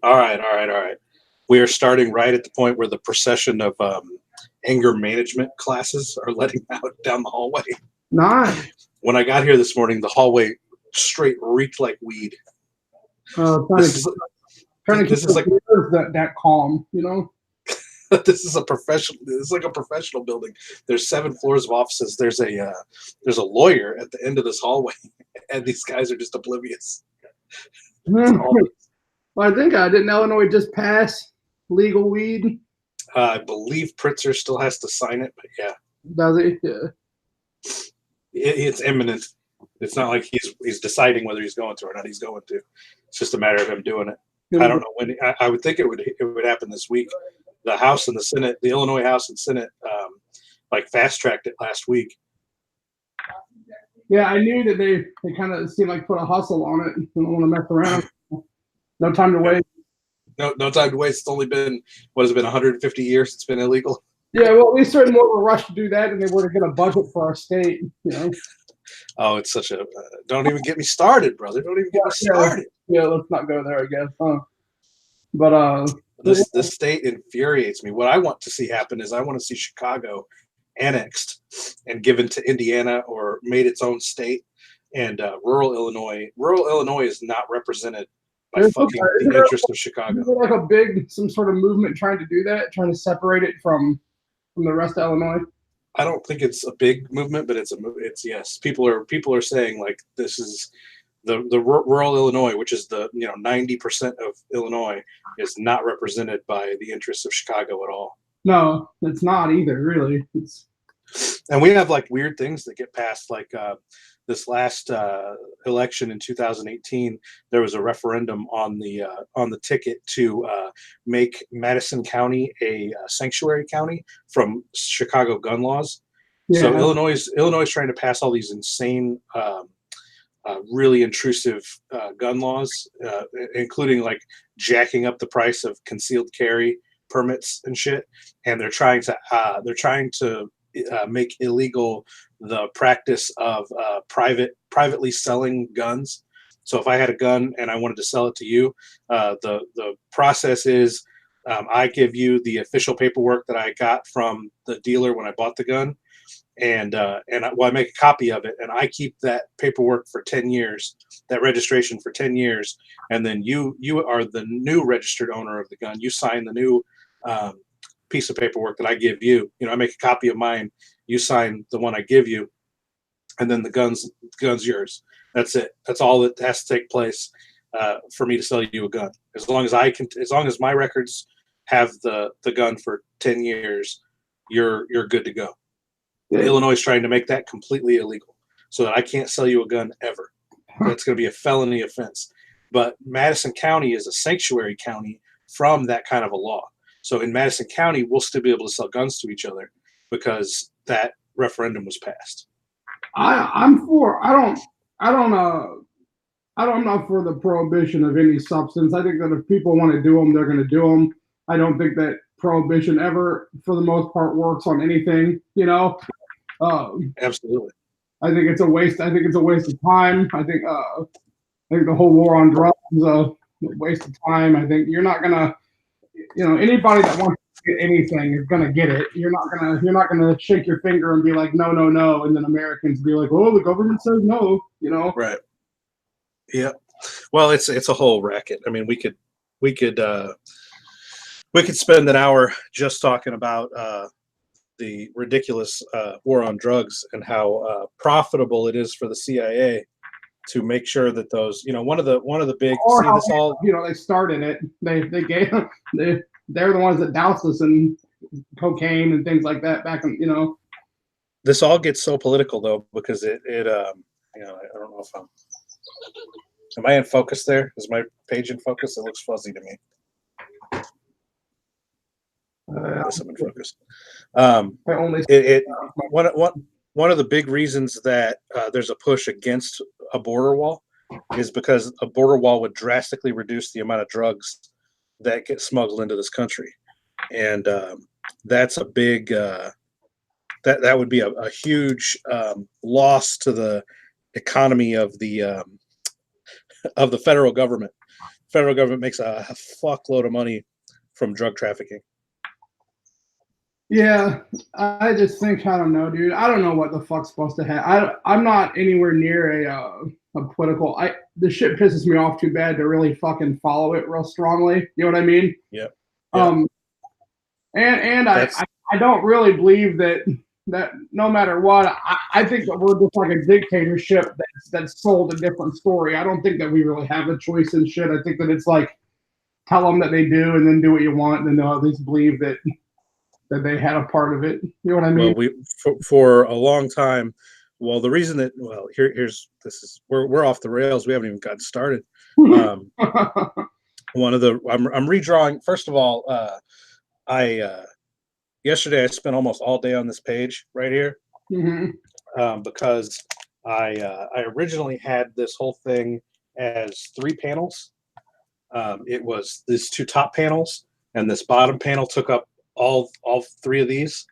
All right, all right, all right. We are starting right at the point where the procession of anger management classes are letting out down the hallway. Nice. When I got here this morning, the hallway straight reeked like weed. Trying This to is trying to keep this is the like nerves that calm, you know. this is a professional. This is like a professional building. There's 7 floors of offices. There's a lawyer at the end of this hallway, and these guys are just oblivious. It's all, Well, I think didn't Illinois just pass legal weed? I believe Pritzker still has to sign it, but yeah, Does it? Yeah. it's imminent. It's not like he's deciding whether he's going to or not. He's going to. It's just a matter of him doing it. I don't know when. I would think it would happen this week. The House and the Senate, the Illinois House and Senate, like fast tracked it last week. Yeah, I knew that they kind of seemed like put a hustle on it. They don't want to mess around. No time to wait. No time to waste. It's only been what has it been 150 years. It's been illegal. Yeah, well, at least they're in more of a rush to do that than they were to get a budget for our state. You know. Oh, it's such a. Don't even get me started, brother. Don't even get me started. Yeah, let's not go there, I guess. But This state infuriates me. What I want to see happen is I want to see Chicago annexed and given to Indiana or made its own state. And rural Illinois is not represented by fucking the interest of Chicago. Is there like some sort of movement trying to do that, trying to separate it from the rest of Illinois? I don't think it's a big movement, but it's yes. People are saying like this is the rural Illinois, which is the 90% of Illinois, is not represented by the interests of Chicago at all. No, it's not either. Really, and we have like weird things that get passed. Like this last election in 2018, there was a referendum on the ticket to make Madison County a sanctuary county from Chicago gun laws. Yeah. So Illinois is trying to pass all these insane, really intrusive gun laws, including like jacking up the price of concealed carry permits and shit. And they're trying to make illegal the practice of privately selling guns. So if I had a gun and I wanted to sell it to you, the process is I give you the official paperwork that I got from the dealer when I bought the gun, and I make a copy of it, and I keep that paperwork for 10 years, that registration for 10 years, and then you are the new registered owner of the gun. You sign the new piece of paperwork that I give you. I make a copy of mine. You sign the one I give you, and then the gun's yours. That's it. That's all that has to take place for me to sell you a gun. As long as my records have the gun for 10 years, you're good to go. Yeah. Illinois is trying to make that completely illegal so that I can't sell you a gun ever. That's going to be a felony offense. But Madison County is a sanctuary county from that kind of a law. So in Madison County, we'll still be able to sell guns to each other because that referendum was passed. I'm not for the prohibition of any substance. I think that if people want to do them, they're going to do them. I don't think that prohibition ever, for the most part, works on anything. Absolutely. I think it's a waste. I think it's a waste of time. I think the whole war on drugs is a waste of time. I think you're not gonna, anybody that wants to get anything is gonna get it. You're not gonna shake your finger and be like, no, no, no, and then Americans be like, oh, the government says no. Right. Yeah. Well, it's a whole racket. I mean, we could spend an hour just talking about the ridiculous war on drugs and how profitable it is for the CIA to make sure that those, one of the big, they started it. They're the ones that doused us in cocaine and things like that back in, This all gets so political though, because I don't know if am I in focus there? Is my page in focus? It looks fuzzy to me. I guess I'm in focus. One of the big reasons that there's a push against a border wall is because a border wall would drastically reduce the amount of drugs that get smuggled into this country, and that's a big that would be a huge loss to the economy of the federal government. federal government makes a fuckload of money from drug trafficking. Yeah, I just think I don't know, dude. I don't know what the fuck's supposed to happen. I'm not anywhere near a political. The shit pisses me off too bad to really fucking follow it real strongly. You know what I mean? Yep. Um, and I don't really believe that no matter what, I think that we're just like a dictatorship that's sold a different story. I don't think that we really have a choice in shit. I think that it's like tell them that they do and then do what you want, and then they'll at least believe that they had a part of it. You know what I mean? Well, for a long time, well, the reason that we're off the rails. We haven't even gotten started. One of the I'm redrawing. First of all, yesterday I spent almost all day on this page right here, because I originally had this whole thing as 3 panels. It was these 2 top panels, and this bottom panel took up all 3 of these,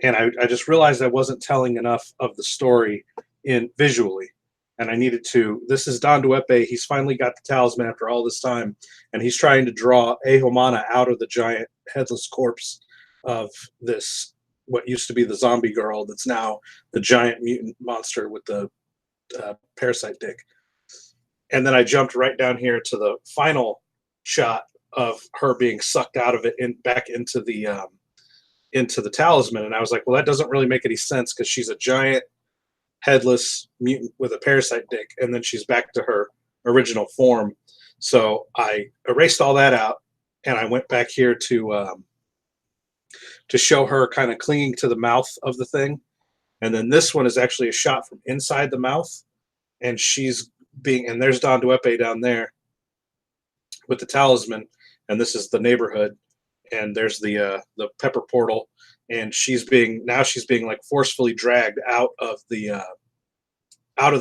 and I just realized I wasn't telling enough of the story in visually, and I needed to. This is Don Duepe. He's finally got the talisman after all this time, and he's trying to draw Ahomana out of the giant headless corpse of this what used to be the zombie girl that's now the giant mutant monster with the parasite dick. And then I jumped right down here to the final shot of her being sucked out of it and back into the talisman. And I was like, well, that doesn't really make any sense because she's a giant headless mutant with a parasite dick, and then she's back to her original form. So I erased all that out, and I went back here to show her kind of clinging to the mouth of the thing. And then this one is actually a shot from inside the mouth, and there's Don Duepe down there with the talisman, and this is the neighborhood, and there's the pepper portal, and she's being like forcefully dragged out of the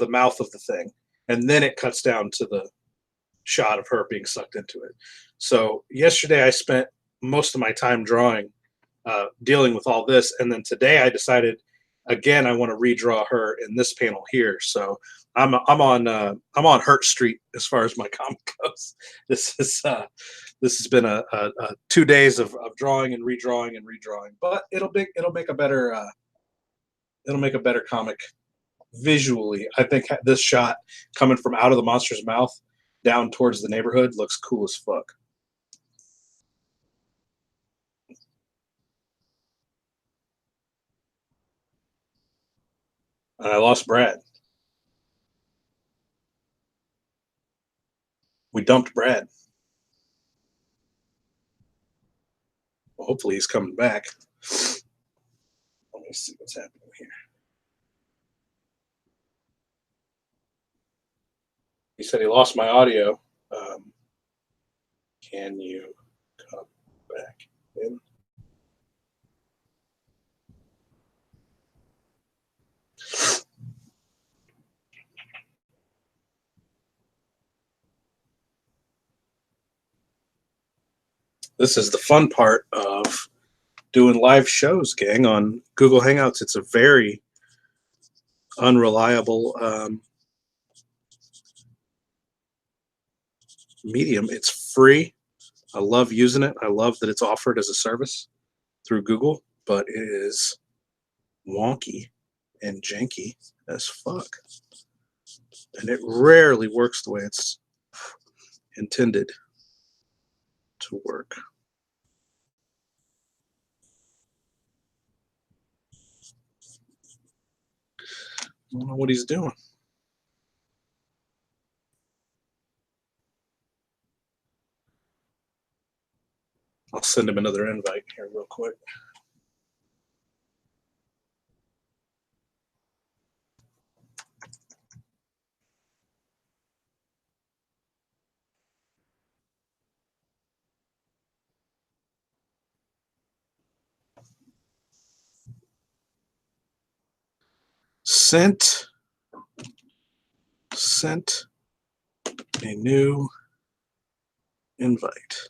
mouth of the thing, and then it cuts down to the shot of her being sucked into it. So yesterday I spent most of my time drawing, dealing with all this, and then today I decided again I want to redraw her in this panel here. So I'm on Hurt Street as far as my comic goes. This has been a 2 days of drawing and redrawing, but it'll make a better comic visually. I think this shot coming from out of the monster's mouth down towards the neighborhood looks cool as fuck. And I lost Brad. We dumped Brad. Well, hopefully he's coming back. Let me see what's happening here. He said he lost my audio. Can you come back in? This is the fun part of doing live shows, gang, on Google Hangouts. It's a very unreliable medium. It's free. I love using it. I love that it's offered as a service through Google, but it is wonky and janky as fuck. And it rarely works the way it's intended to work. I don't know what he's doing. I'll send him another invite here real quick. Sent a new invite.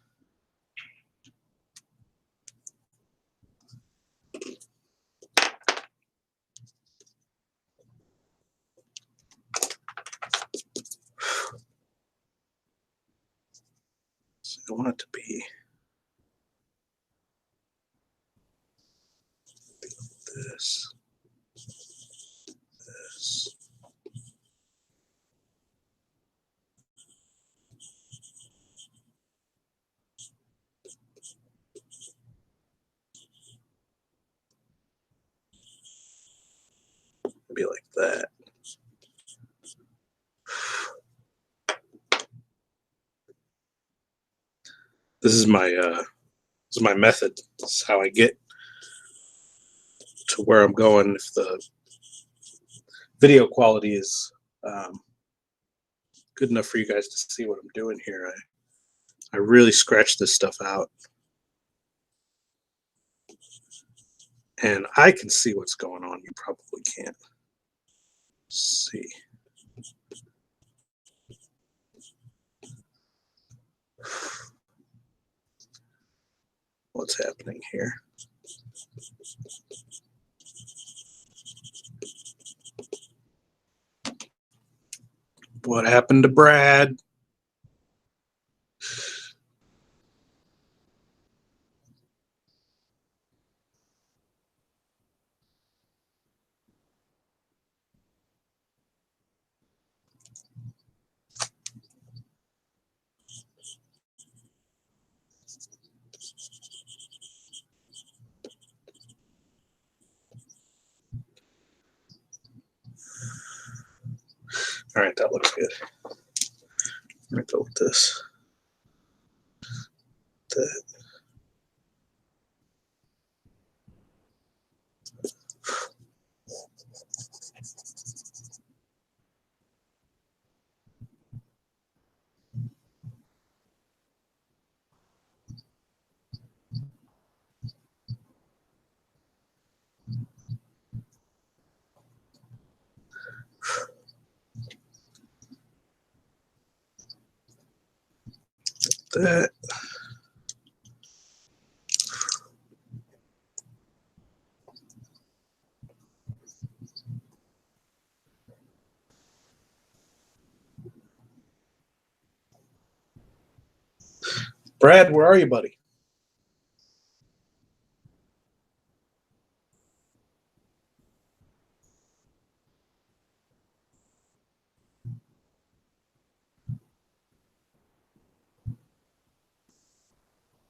I want it to be this. This. Be like that. This is my method. This is how I get to where I'm going. If the video quality is good enough for you guys to see what I'm doing here, I really scratch this stuff out, and I can see what's going on. You probably can't. Let's see. What's happening here? What happened to Brad? All right, that looks good. I'm gonna go with this. That. That. Brad, where are you, buddy?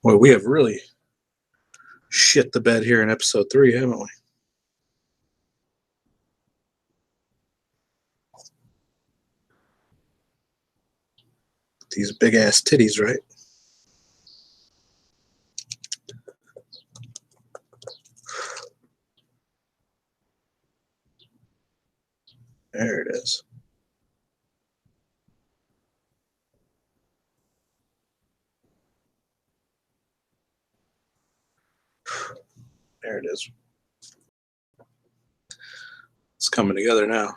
Boy, we have really shit the bed here in episode 3, haven't we? These big ass titties, right? There it is. There it is. It's coming together now.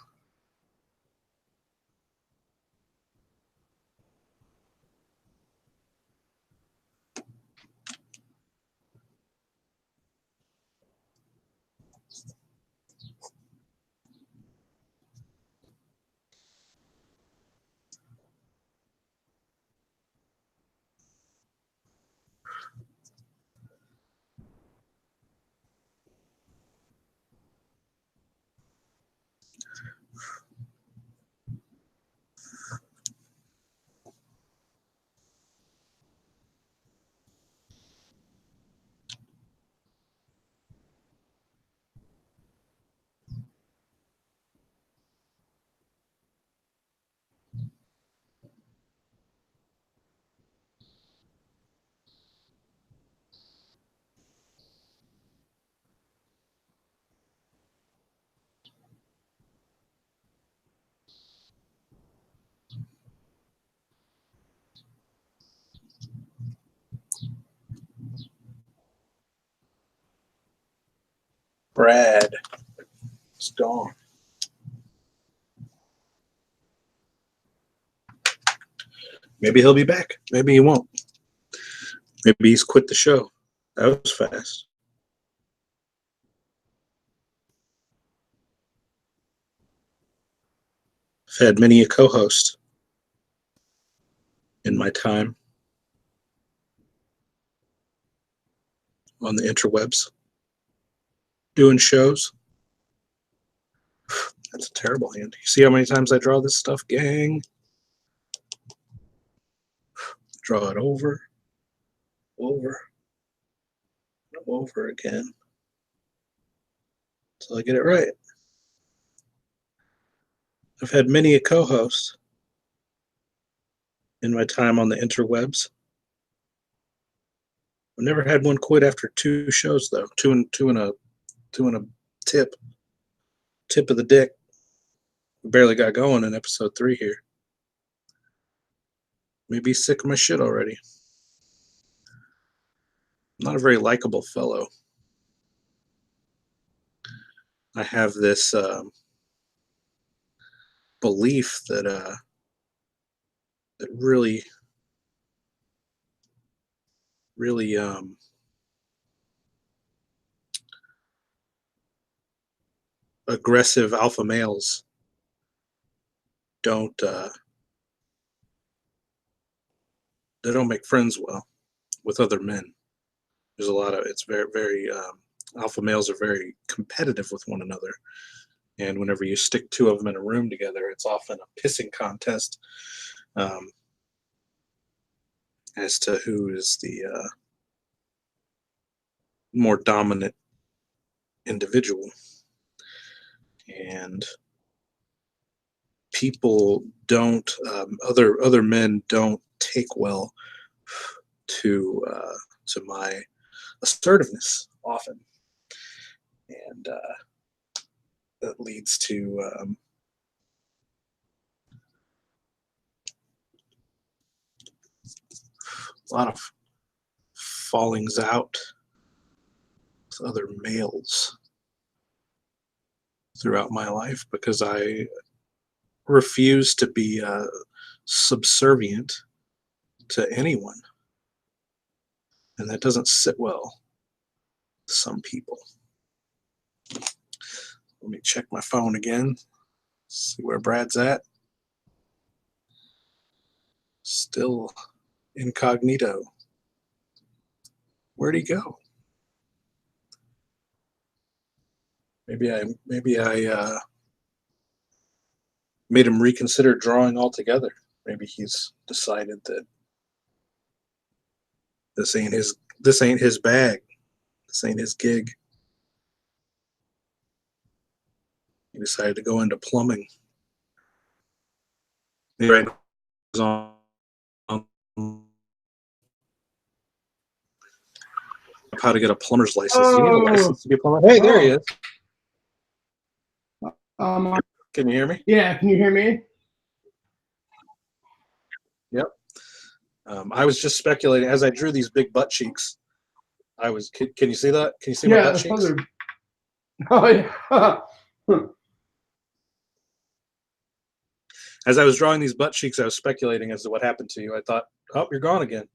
Brad is gone. Maybe he'll be back. Maybe he won't. Maybe he's quit the show. That was fast. I've had many a co-host in my time. on the interwebs, doing shows. That's a terrible hand. You see how many times I draw this stuff, gang? Draw it over, over, over again until I get it right. I've had many a co-host in my time on the interwebs. I've never had one quit after 2 shows though. Two and a tip of the dick. We barely got going in episode 3 here. Maybe he's sick of my shit already. I'm not a very likable fellow. I have this belief that that really aggressive alpha males don't they don't make friends well with other men. There's a lot of it's very alpha males are very competitive with one another, and whenever you stick 2 of them in a room together, it's often a pissing contest as to who is the more dominant individual. And people don't other men don't take well to my assertiveness often, and that leads to a lot of fallings out with other males throughout my life because I refuse to be subservient to anyone, and that doesn't sit well with some people. Let me check my phone again, see where Brad's at. Still incognito. Where'd he go? Maybe I made him reconsider drawing altogether. Maybe he's decided that this ain't his bag. This ain't his gig. He decided to go into plumbing. Right on how to get a plumber's license. You need a license to be a plumber. Hey, there he is. Can you hear me? Yeah, can you hear me? Yep. I was just speculating as I drew these big butt cheeks. I was. Can you see that? Can you see my butt cheeks? Oh yeah. As I was drawing these butt cheeks, I was speculating as to what happened to you. I thought, oh, you're gone again.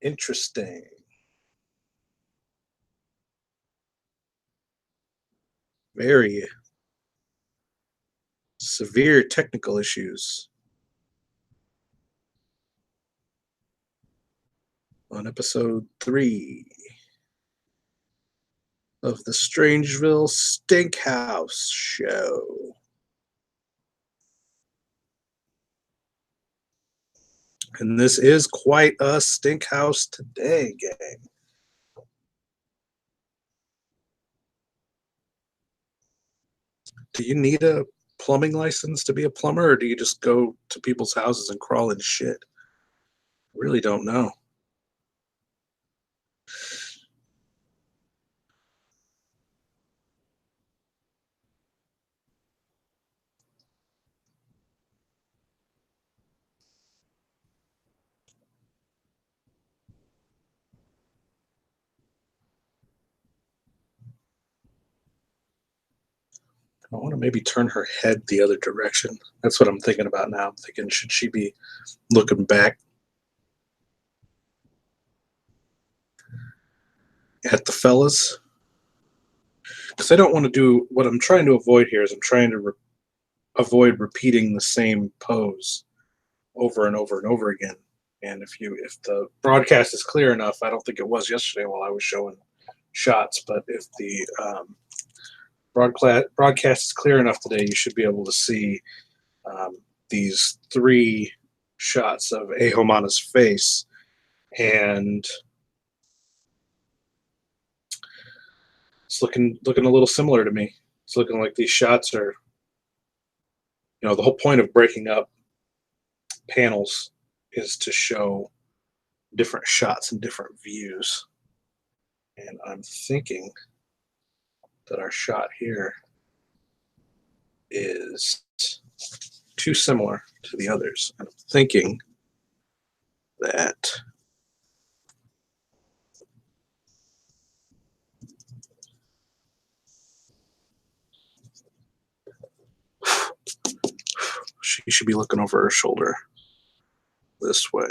Interesting. Very severe technical issues on episode 3 of the Strangeville Stinkhouse show. And this is quite a stinkhouse today, gang. Do you need a plumbing license to be a plumber, or do you just go to people's houses and crawl in shit? I really don't know. I want to maybe turn her head the other direction. That's what I'm thinking about now. I'm thinking, should she be looking back at the fellas? Because I don't want to do what I'm trying to avoid here is I'm trying to avoid repeating the same pose over and over and over again. And if the broadcast is clear enough, I don't think it was yesterday while I was showing shots, but if the broadcast is clear enough today, you should be able to see these 3 shots of Ahomana's face, and it's looking a little similar to me. It's looking like these shots are, the whole point of breaking up panels is to show different shots and different views. And I'm thinking that our shot here is too similar to the others. I'm thinking that she should be looking over her shoulder this way.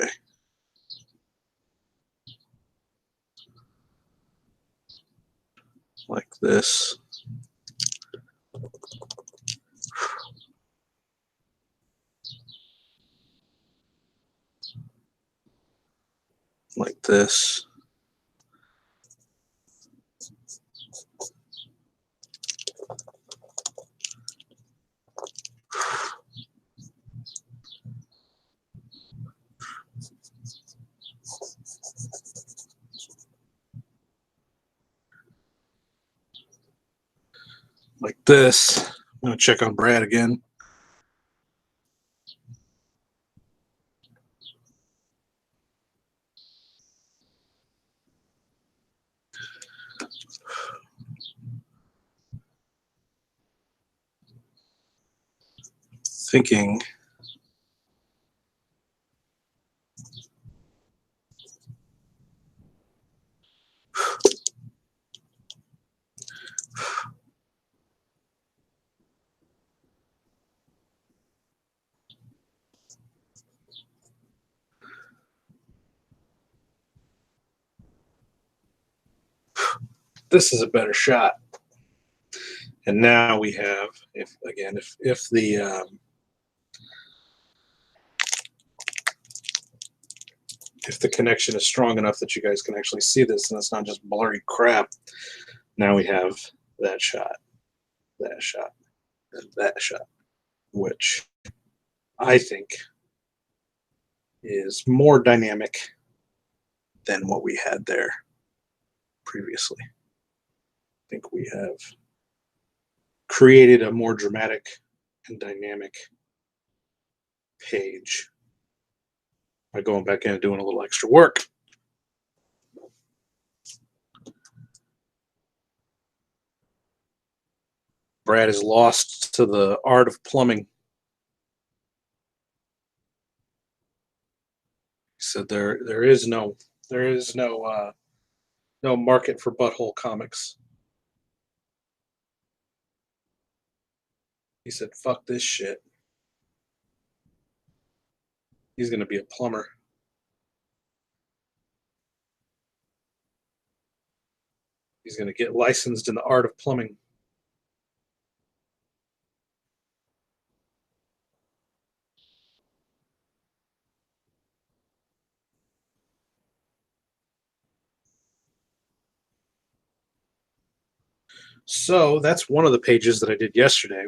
Like this. Like this. Like this. I'm going to check on Brad again. Thinking this is a better shot. And now we have, if the connection is strong enough that you guys can actually see this and it's not just blurry crap, now we have that shot, and that shot, which I think is more dynamic than what we had there previously. I think we have created a more dramatic and dynamic page by going back in and doing a little extra work. Brad is lost to the art of plumbing. He said there is no market for butthole comics. He said, fuck this shit. He's going to be a plumber. He's going to get licensed in the art of plumbing. So that's one of the pages that I did yesterday.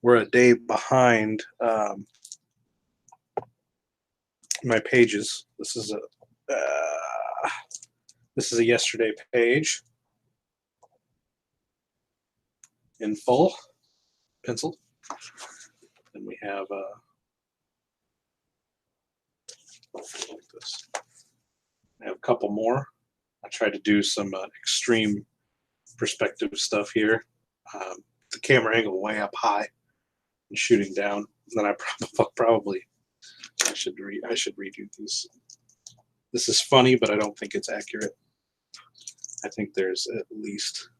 We're a day behind my pages. This is a yesterday page in full, pencil. And we have like this. I have a couple more. I tried to do some extreme perspective stuff here. The camera angle way up high and shooting down. And then I should redo these. This is funny, but I don't think it's accurate. I think there's at least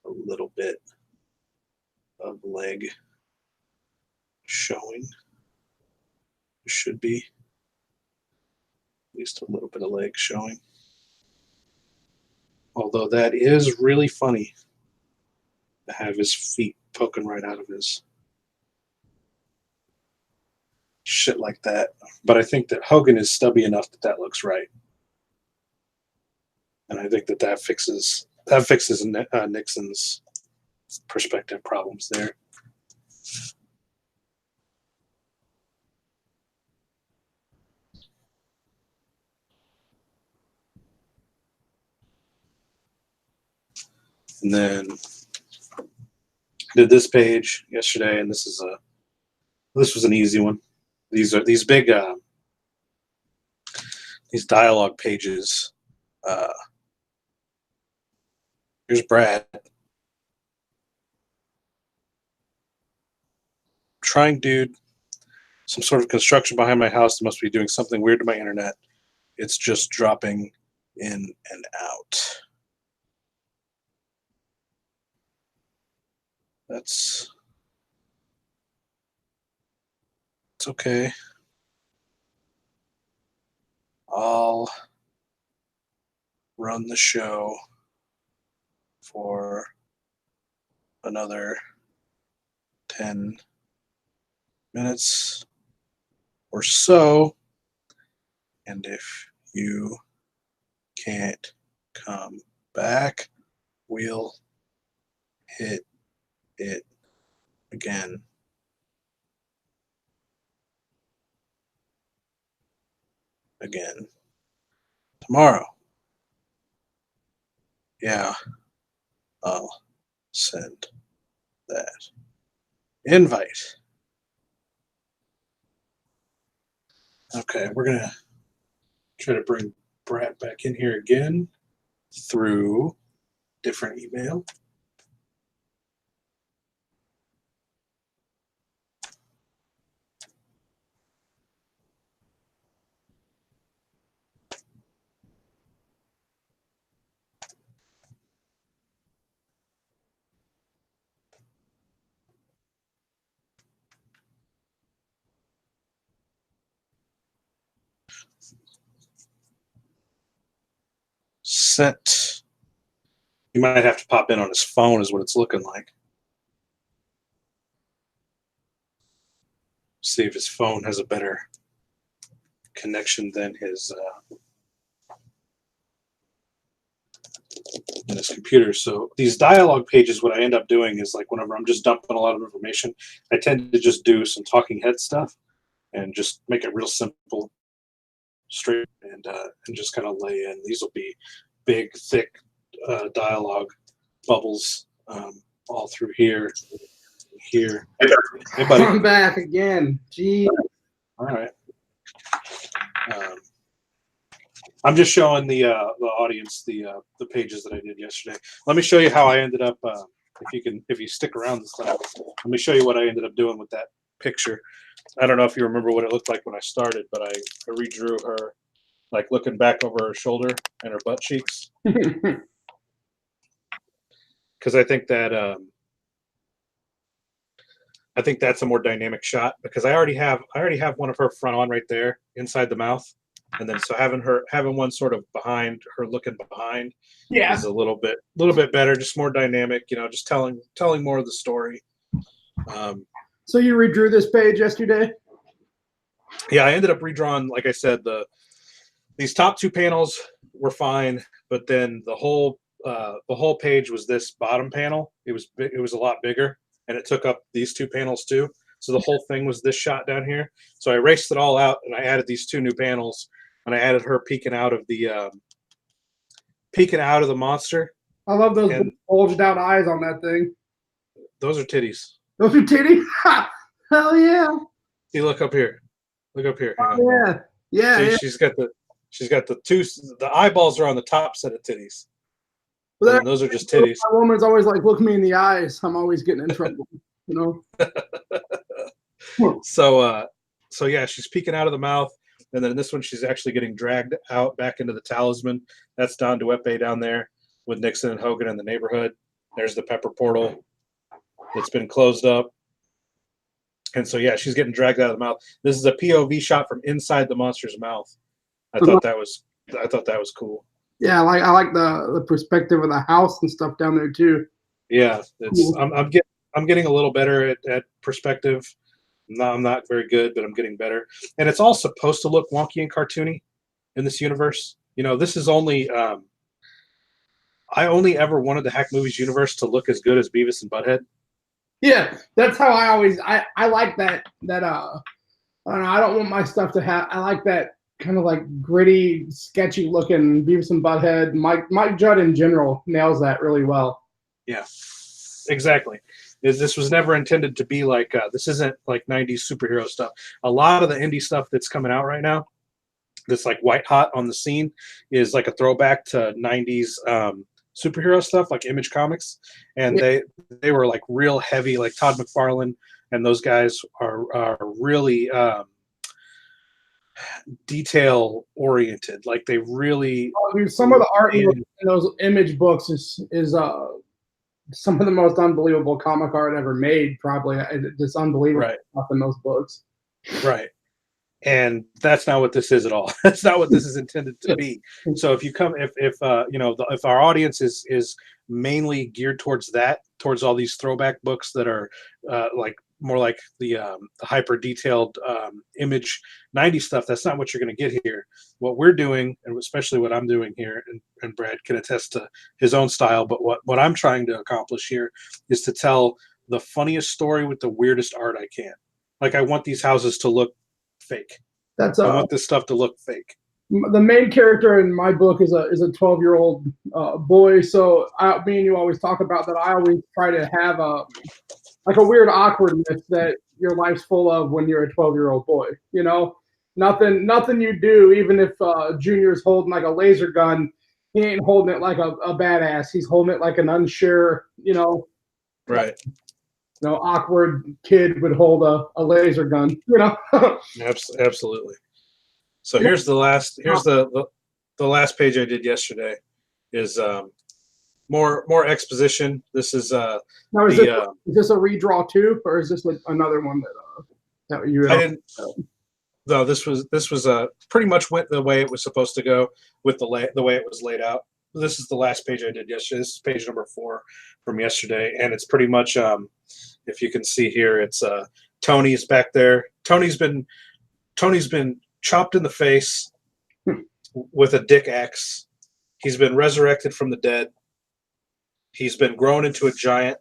a little bit of leg showing. There should be at least a little bit of leg showing. Although that is really funny to have his feet poking right out of his. shit like that. But I think that Hogan is stubby enough that that looks right, and I think that that fixes Nixon's perspective problems there. And then did this page yesterday, and this was an easy one. These are these big these dialogue pages. Here's Brad trying, dude. Some sort of construction behind my house. Must be doing something weird to my internet. It's just dropping in and out. It's okay. I'll run the show for another 10 minutes or so. And if you can't come back, we'll hit it again. Tomorrow. Yeah, I'll send that invite. Okay, we're gonna try to bring Brad back in here again through different email. Sent. You might have to pop in on his phone is what it's looking like. See if his phone has a better connection than his computer. So these dialogue pages, what I end up doing is like whenever I'm just dumping a lot of information, I tend to just do some talking head stuff and just make it real simple, straight, and just kind of lay in. These will be big, thick dialogue bubbles all through here. Hey, buddy. I'm back again. Gee. All right. I'm just showing the audience the pages that I did yesterday. Let me show you how I ended up. If you stick around this time, let me show you what I ended up doing with that picture. I don't know if you remember what it looked like when I started, but I redrew her, like looking back over her shoulder and her butt cheeks, because I think that's a more dynamic shot, because I already have one of her front on right there inside the mouth, and then so having one sort of behind her, looking behind, is a little bit better, just more dynamic, just telling more of the story. So you redrew this page yesterday? Yeah, I ended up redrawing, like I said, these top two panels were fine, but then the whole page was this bottom panel. It was a lot bigger, and it took up these two panels too. So the whole thing was this shot down here. So I erased it all out, and I added these two new panels, and I added her peeking out of the monster. I love those bulged out eyes on that thing. Those are titties. Those are titties? Hell yeah. See, look up here. Look up here. Oh, yeah. Yeah. See, yeah. she's got the eyeballs are on the top set of titties. Well, those are just titties. My woman's always like, look me in the eyes. I'm always getting in trouble, So yeah, she's peeking out of the mouth, and then in this one, she's actually getting dragged out back into the talisman. That's Don Dueppe down there with Nixon and Hogan in the neighborhood. There's the pepper portal that's been closed up. And so, yeah, she's getting dragged out of the mouth. This is a POV shot from inside the monster's mouth. I thought that was cool. Yeah, I like the perspective of the house and stuff down there too. Yeah, I'm getting a little better at perspective. No, I'm not very good, but I'm getting better. And it's all supposed to look wonky and cartoony in this universe. This is only I only ever wanted the Hack Movies universe to look as good as Beavis and Butthead. Yeah, that's how I like that I don't know, I don't want my stuff to have. I like that kind of like gritty, sketchy looking Beavis and Butthead. Mike Judd in general nails that really well. Yeah, exactly. This was never intended to be like this isn't like 90s superhero stuff. A lot of the indie stuff that's coming out right now, that's like white hot on the scene, is like a throwback to 90s superhero stuff like Image Comics, and Yeah. they were like real heavy. Like Todd McFarlane and those guys are really detail oriented. Like they really Dude, some of the art in those Image books is some of the most unbelievable comic art ever made. Probably it's unbelievable right, stuff in those books. right. And that's not what this is at all. That's not what this is intended to be. So if you come, if if our audience is mainly geared towards that, towards all these throwback books that are like more like the hyper detailed Image 90s stuff, that's not what you're going to get here. What we're doing, and especially what I'm doing here, and Brad can attest to his own style, but what I'm trying to accomplish here is to tell the funniest story with the weirdest art I can. Like I want these houses to look fake. That's I want this stuff to look fake. the main character in my book is a 12-year-old boy. So me and you always talk about that. I always try to have a weird awkwardness that your life's full of when you're a 12-year-old boy. Nothing you do, even if Junior's holding like a laser gun, he ain't holding it like a badass. He's holding it like an unsure, Right. Awkward kid would hold a laser gun. Absolutely. So here's the last last page I did yesterday is more exposition. This is Now is this a redraw too, or is this another one that you? I didn't. No, this was pretty much went the way it was supposed to go with the way it was laid out. This is the last page I did yesterday. This is page number 4 from yesterday, and it's pretty much if you can see here, it's Tony's back there. Tony's been chopped in the face with a dick axe. He's been resurrected from the dead. He's been grown into a giant.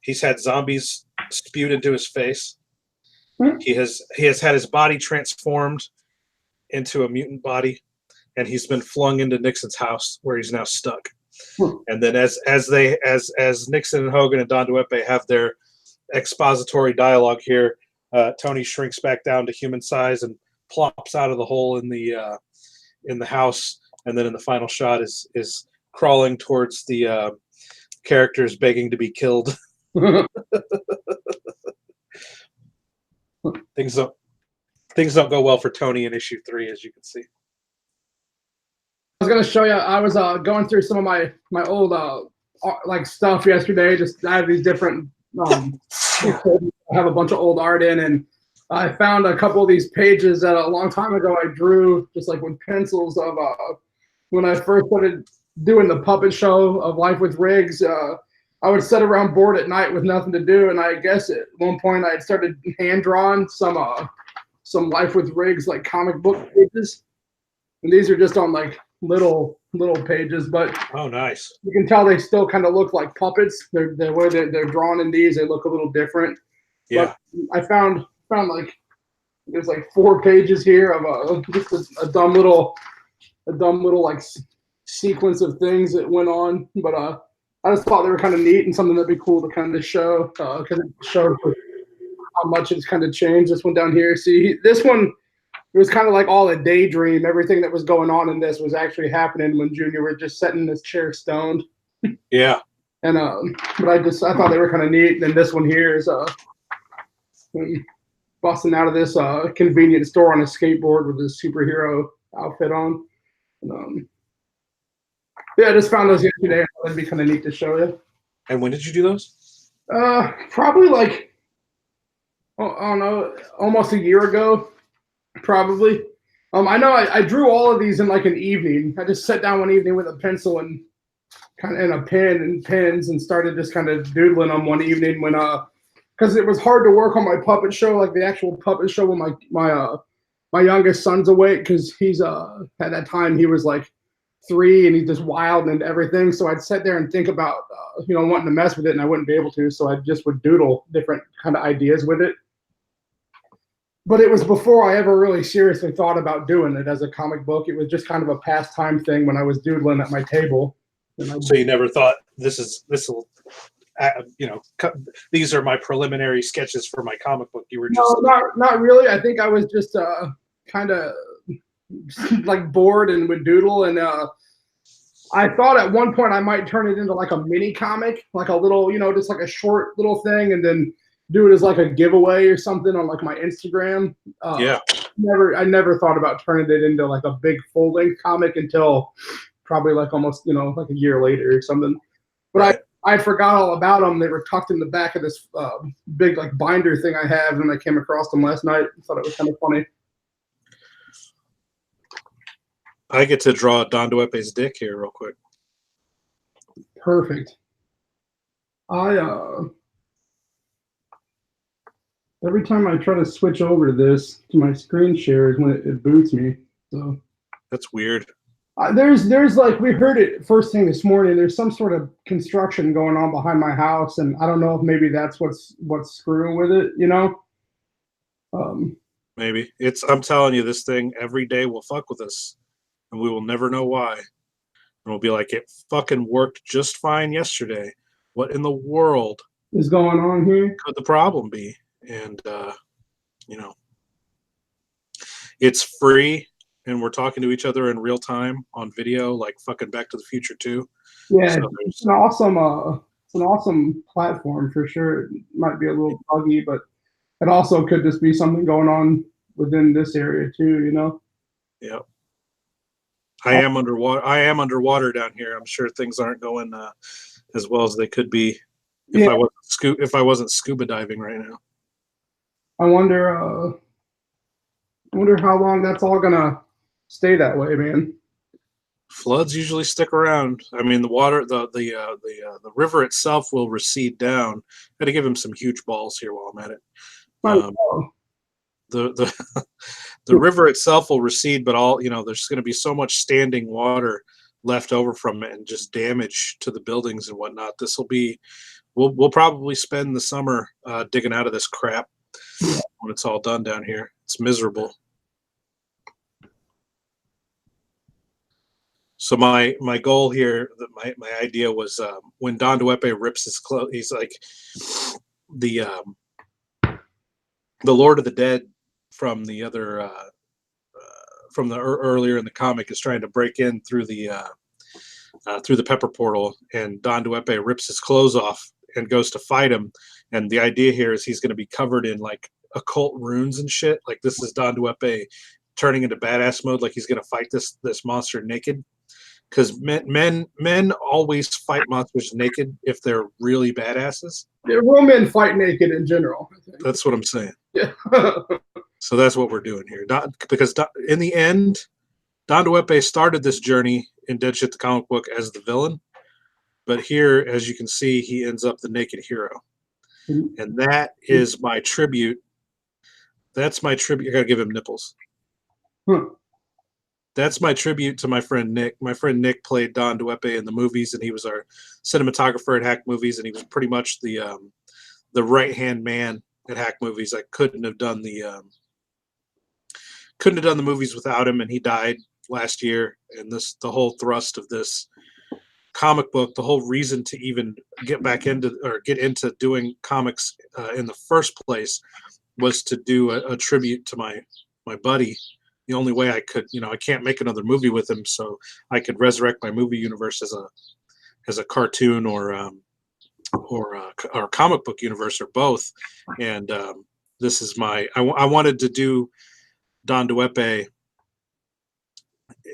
He's had zombies spewed into his face. He has had his body transformed into a mutant body, and he's been flung into Nixon's house where he's now stuck. And then as Nixon and Hogan and Don Dueppe have their expository dialogue here, Tony shrinks back down to human size and plops out of the hole in the house, and then in the final shot is crawling towards the characters begging to be killed. Things don't go well for Tony in issue 3, as you can see. I was gonna show you. I was going through some of my old like stuff yesterday. Just I have these different. I have a bunch of old art in, and I found a couple of these pages that a long time ago I drew just like with pencils of when I first started doing the puppet show of Life with Riggs. I would sit around bored at night with nothing to do, and I guess at one point I had started hand drawing some Life with Riggs like comic book pages, and these are just on like little pages, but oh, nice. You can tell they still kind of look like puppets. The way they're drawn in these, they look a little different. Yeah, but I found like there's like 4 pages here of just a dumb little like sequence of things that went on, but I just thought they were kind of neat and something that'd be cool to kind of show because it shows how much it's kind of changed. This one down here, see this one, it was kind of like all a daydream. Everything that was going on in this was actually happening when Junior was just sitting in his chair stoned. Yeah. And but I thought they were kind of neat. And this one here is busting out of this convenience store on a skateboard with his superhero outfit on. And, yeah, I just found those yesterday. It'd be kind of neat to show you. And when did you do those? Probably like, I don't know, almost a year ago, probably. I know I drew all of these in like an evening. I just sat down one evening with a pencil and kind of and a pen and pens and started just kind of doodling them one evening when because it was hard to work on my puppet show, like the actual puppet show when my youngest son's awake, because he's at that time he was like 3 and he's just wild and everything. So I'd sit there and think about wanting to mess with it, and I wouldn't be able to. So I just would doodle different kind of ideas with it. But it was before I ever really seriously thought about doing it as a comic book. It was just kind of a pastime thing when I was doodling at my table. So you never thought this will, these are my preliminary sketches for my comic book. You were just not really. I think I was just kind of like bored and would doodle, and I thought at one point I might turn it into like a mini comic, like a little, just like a short little thing, and then do it as like a giveaway or something on like my Instagram. Yeah. I never thought about turning it into like a big full length comic until probably like almost like a year later or something. But right. I forgot all about them. They were tucked in the back of this big like binder thing I have, and I came across them last night. I thought it was kind of funny. I get to draw Don Duepe's dick here real quick. Perfect. Every time I try to switch over to this to my screen share is when it boots me. So that's weird. There's like, we heard it first thing this morning. There's some sort of construction going on behind my house, and I don't know if maybe that's what's screwing with it. Maybe I'm telling you, this thing every day will fuck with us, and we will never know why. And we'll be like, it fucking worked just fine yesterday. What in the world is going on here? Could the problem be? And it's free, and we're talking to each other in real time on video, like fucking Back to the Future 2. Yeah, so it's an awesome platform for sure. It might be a little buggy, but it also could just be something going on within this area too. Yeah. I am underwater down here. I'm sure things aren't going as well as they could be if I wasn't scuba diving right now. I wonder how long that's all gonna stay that way, man. Floods usually stick around. I mean, the water, the river itself will recede down. Got to give him some huge balls here while I'm at it. The river itself will recede, but there's going to be so much standing water left over from it, and just damage to the buildings and whatnot. This will be, we'll probably spend the summer digging out of this crap when it's all done down here. It's miserable. So my goal here, my idea was when Don Duepe rips his clothes, he's like the Lord of the Dead from the other from the earlier in the comic is trying to break in through the Pepper portal, and Don Duepe rips his clothes off and goes to fight him. And the idea here is he's going to be covered in like occult runes and shit. Like, this is Don Duepe turning into badass mode, like he's going to fight this monster naked. Because men always fight monsters naked if they're really badasses. Yeah, real men fight naked in general. That's what I'm saying. Yeah. So that's what we're doing here. Because in the end, Don Duepe started this journey in Dead Shit the Comic Book as the villain. But here, as you can see, he ends up the naked hero. And that is my tribute. That's my tribute. I got to give him nipples. That's my tribute to my friend Nick. My friend Nick played Don Duepe in the movies, and he was our cinematographer at Hack Movies, and he was pretty much the right-hand man at Hack Movies. I couldn't have done the movies without him, and he died last year. And the whole thrust of this comic book, the whole reason to even get into doing comics in the first place was to do a tribute to my buddy. The only way I could, I can't make another movie with him, so I could resurrect my movie universe as a cartoon or comic book universe, or both. And this is I wanted to do Don Duepe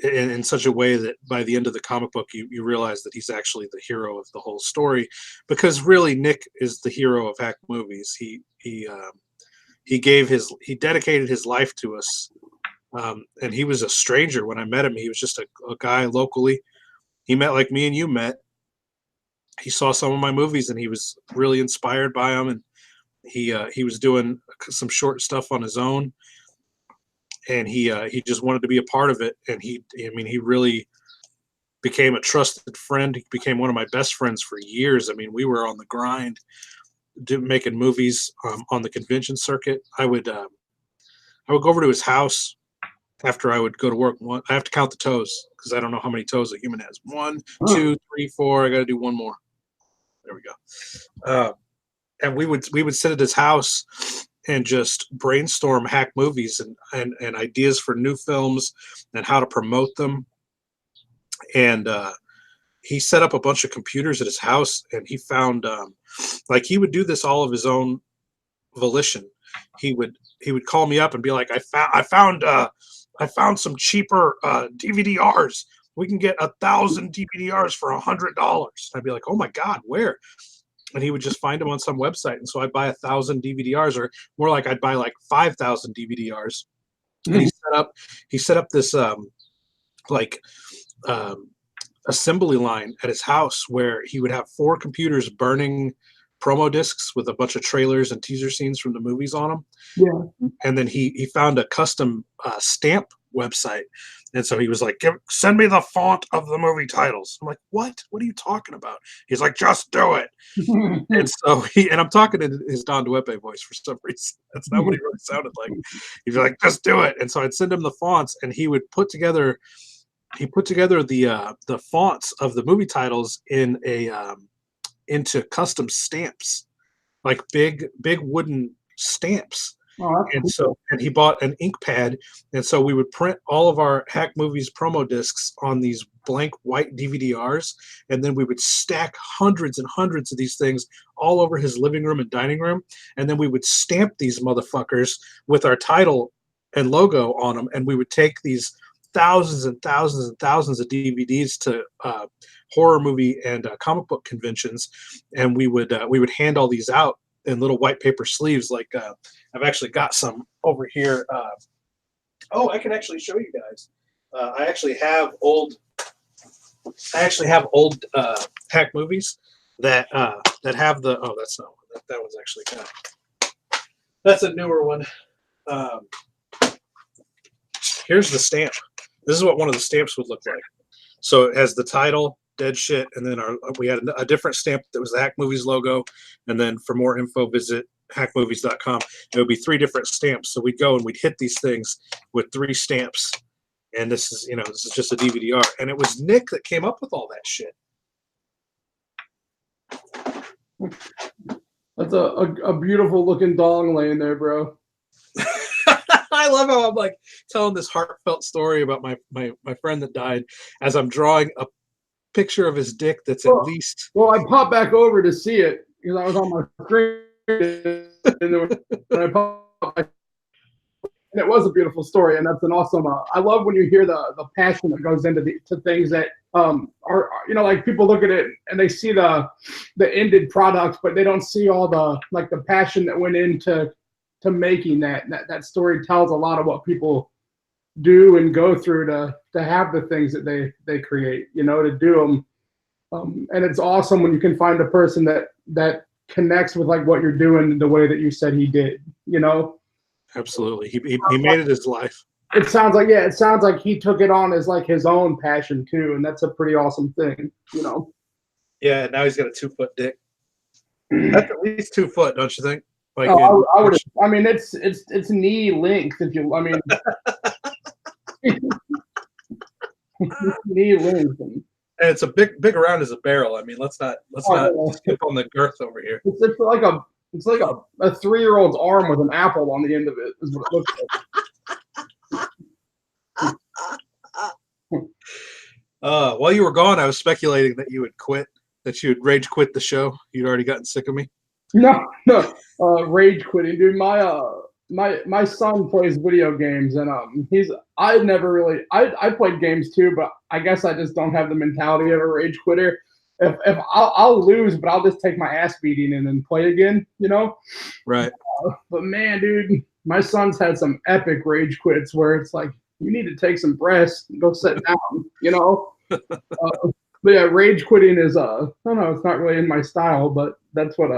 in such a way that by the end of the comic book, you realize that he's actually the hero of the whole story, because really Nick is the hero of Hack Movies. He dedicated his life to us. And he was a stranger when I met him. He was just a guy locally. He met like me and you met. He saw some of my movies, and he was really inspired by them. And He was doing some short stuff on his own, and he just wanted to be a part of it. And he really became a trusted friend. He became one of my best friends for years. I mean, we were on the grind, making movies on the convention circuit. I would go over to his house after I would go to work. I have to count the toes because I don't know how many toes a human has. 1, 2, 3, 4. I got to do one more. There we go. And we would sit at his house and just brainstorm hack movies and ideas for new films and how to promote them. And he set up a bunch of computers at his house, and he found like he would do this all of his own volition. He would call me up and be like, I found some cheaper DVD-Rs. We can get 1,000 DVD-Rs for $100. I'd be like, oh my God, where? And he would just find them on some website. And so I'd buy 1,000 DVD-Rs, or more like I'd buy like 5,000 DVD-Rs. And he set up this assembly line at his house where he would have 4 computers burning promo discs with a bunch of trailers and teaser scenes from the movies on them. Yeah. And then he found a custom stamp website. And so he was like, send me the font of the movie titles. I'm like, what? What are you talking about? He's like, just do it. And so and I'm talking in his Don Duepe voice for some reason. That's not what he really sounded like. He's like, just do it. And so I'd send him the fonts, and he put together the fonts of the movie titles in into custom stamps, like big wooden stamps. Oh, And he bought an ink pad, and so we would print all of our Hack Movies promo discs on these blank white DVD-Rs, and then we would stack hundreds and hundreds of these things all over his living room and dining room, and then we would stamp these motherfuckers with our title and logo on them, and we would take these thousands and thousands and thousands of DVDs to horror movie and comic book conventions, and we would hand all these out in little white paper sleeves. Like I've actually got some over here. I can actually show you guys. I actually have old Hack Movies that have the. Oh, that's not one. That one's actually kind of. That's a newer one. Here's the stamp. This is what one of the stamps would look like. So it has the title, Dead Shit, and then we had a different stamp that was the Hack Movies logo. And then for more info, visit hackmovies.com. It would be 3 different stamps. So we'd go and we'd hit these things with 3 stamps. And this is just a DVD-R. And it was Nick that came up with all that shit. That's a beautiful looking dong laying there, bro. I love how I'm like telling this heartfelt story about my friend that died as I'm drawing a picture of his dick that's at least. Well, I popped back over to see it because I was on my screen, and I popped back, and it was a beautiful story, and that's an awesome. I love when you hear the passion that goes into to things that are like people look at it and they see the ended product, but they don't see all the passion that went into making that story. Tells a lot of what people do and go through to have the things that they create, to do them. And it's awesome when you can find a person that connects with like what you're doing the way that you said he did, Absolutely. He made it his life. It sounds like he took it on as like his own passion too. And that's a pretty awesome thing, Yeah. Now he's got a 2-foot dick. That's at least 2 foot, don't you think? Like, I would. I mean, it's knee length. Knee length. And it's a big around as a barrel. I mean, let's not skip on the girth over here. It's like a 3-year-old's arm with an apple on the end of it. Is what it looks like. While you were gone, I was speculating that you would quit, that you would rage quit the show. You'd already gotten sick of me. No, rage quitting, dude. My son plays video games, and I played games too, but I guess I just don't have the mentality of a rage quitter. If I'll lose, but I'll just take my ass beating and then play again, Right. But man, dude, my son's had some epic rage quits where it's like you need to take some breaths and go sit down, But yeah, rage quitting is I don't know, it's not really in my style, but that's what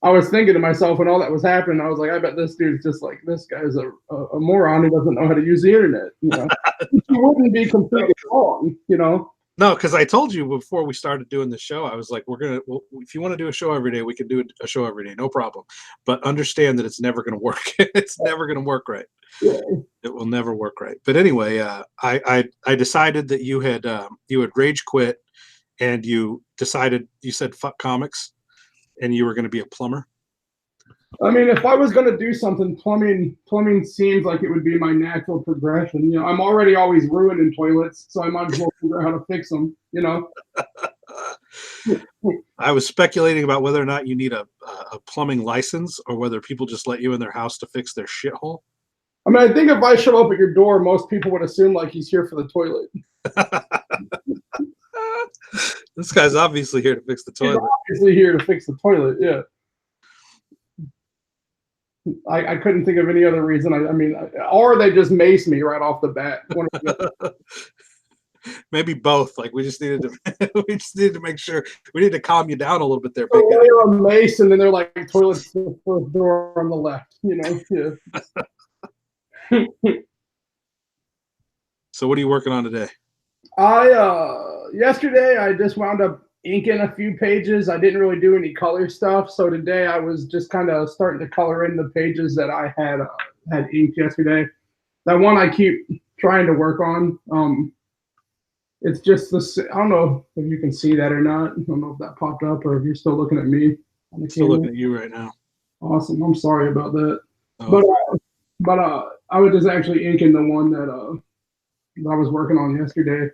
I was thinking to myself when all that was happening, I was like, I bet this dude's just like, this guy's a moron who doesn't know how to use the internet. You know, he wouldn't be completely wrong. You know. No, because I told you before we started doing the show, I was like, well, if you want to do a show every day, we can do a show every day, no problem. But understand that it's never going to work. It's never going to work right. Yeah. It will never work right. But anyway, I decided that you had rage quit, and you said fuck comics, and you were going to be a plumber. I mean, if I was going to do something, plumbing seems like it would be my natural progression. You know, I'm already always ruining toilets, so I might as well figure out how to fix them. You know. I was speculating about whether or not you need a plumbing license, or whether people just let you in their house to fix their shithole. I mean, I think if I show up at your door, most people would assume like he's here for the toilet. This guy's obviously here to fix the toilet. He's obviously here to fix the toilet. Yeah. I couldn't think of any other reason. I mean, or they just mace me right off the bat. Maybe both. Like we just needed to make sure, we need to calm you down a little bit there. Big guy. They're a mace, and then they're like toilets the first door on the left. You know. Yeah. So what are you working on today? Yesterday I just wound up inking a few pages. I didn't really do any color stuff, so today I was just kind of starting to color in the pages that I had inked yesterday. That one I keep trying to work on. It's just this. I don't know if you can see that or not. I don't know if that popped up or if you're still looking at me. I'm still looking at you right now. Awesome. I'm sorry about that. Oh. But I was just actually inking the one that I was working on yesterday.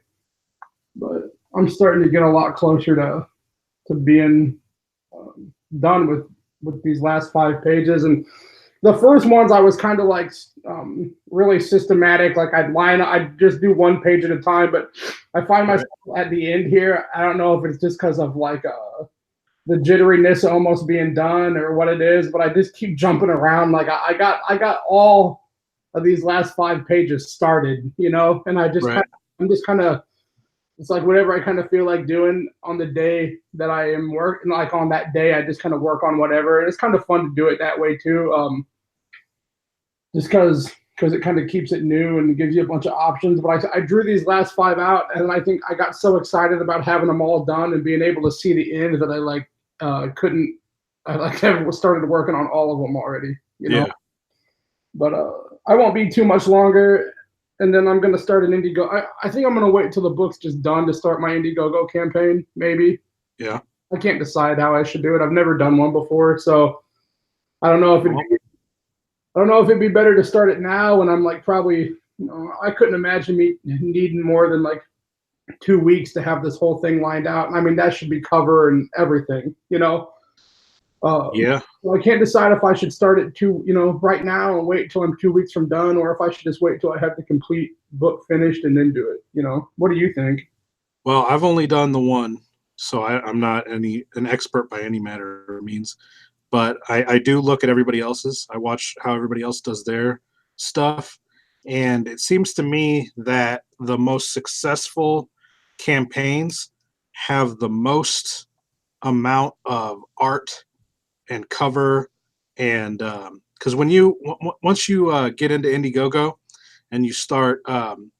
But I'm starting to get a lot closer to being done with these last 5 pages. And the first ones I was kind of like really systematic. Like I'd just do 1 page at a time. But I find myself at the end here, I don't know if it's just because of like the jitteriness almost being done or what it is, but I just keep jumping around. Like I got all of these last 5 pages started, you know, and I'm just kind of, it's like whatever I kind of feel like doing on the day that I am working, like on that day, I just kind of work on whatever. And it's kind of fun to do it that way too. Just because it kind of keeps it new and gives you a bunch of options. But I drew these last 5 out, and I think I got so excited about having them all done and being able to see the end that I started working on all of them already, you know. Yeah. But I won't be too much longer, and then I'm going to start an Indiegogo. I think I'm going to wait till the book's just done to start my Indiegogo campaign, maybe. Yeah. I can't decide how I should do it. I've never done one before, so I don't know if it'd be better to start it now when I'm like probably, you know, I couldn't imagine me needing more than like 2 weeks to have this whole thing lined out. And I mean, that should be cover and everything, you know? Yeah. So I can't decide if I should start it right now and wait till I'm 2 weeks from done, or if I should just wait till I have the complete book finished and then do it, you know? What do you think? Well, I've only done the one, so I'm not an expert by any manner or means. But I do look at everybody else's. I watch how everybody else does their stuff. And it seems to me that the most successful campaigns have the most amount of art and cover. And because once you get into Indiegogo and you start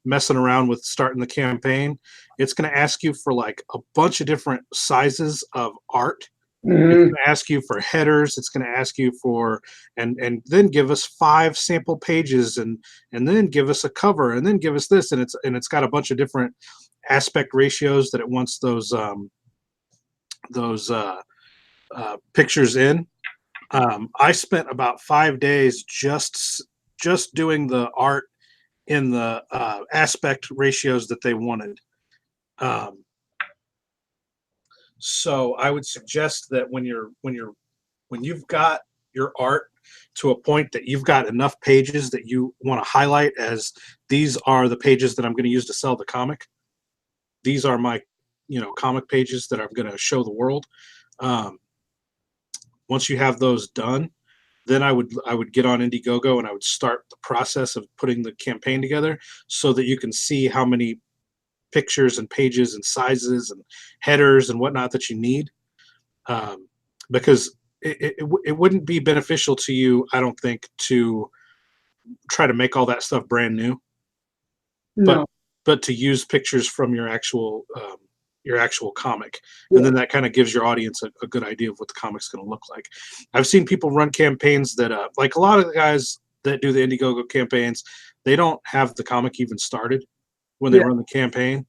messing around with starting the campaign, it's going to ask you for like a bunch of different sizes of art. Mm-hmm. It's going to ask you for headers. It's going to ask you for, and then give us 5 sample pages, and then give us a cover, and then give us this, and it's got a bunch of different aspect ratios that it wants those pictures in. I spent about 5 days just doing the art in the aspect ratios that they wanted. So I would suggest that when you've got your art to a point that you've got enough pages that you want to highlight as these are the pages that I'm going to use to sell the comic. These are my, comic pages that I'm going to show the world. Once you have those done, then I would get on Indiegogo and I would start the process of putting the campaign together so that you can see how many pictures and pages and sizes and headers and whatnot that you need, because it wouldn't be beneficial to you, I don't think, to try to make all that stuff brand new, but No. but to use pictures from your actual comic, and Yeah. then that kind of gives your audience a good idea of what the comic's going to look like. I've seen people run campaigns that like a lot of the guys that do the Indiegogo campaigns, they don't have the comic even started when they Yeah. run the campaign,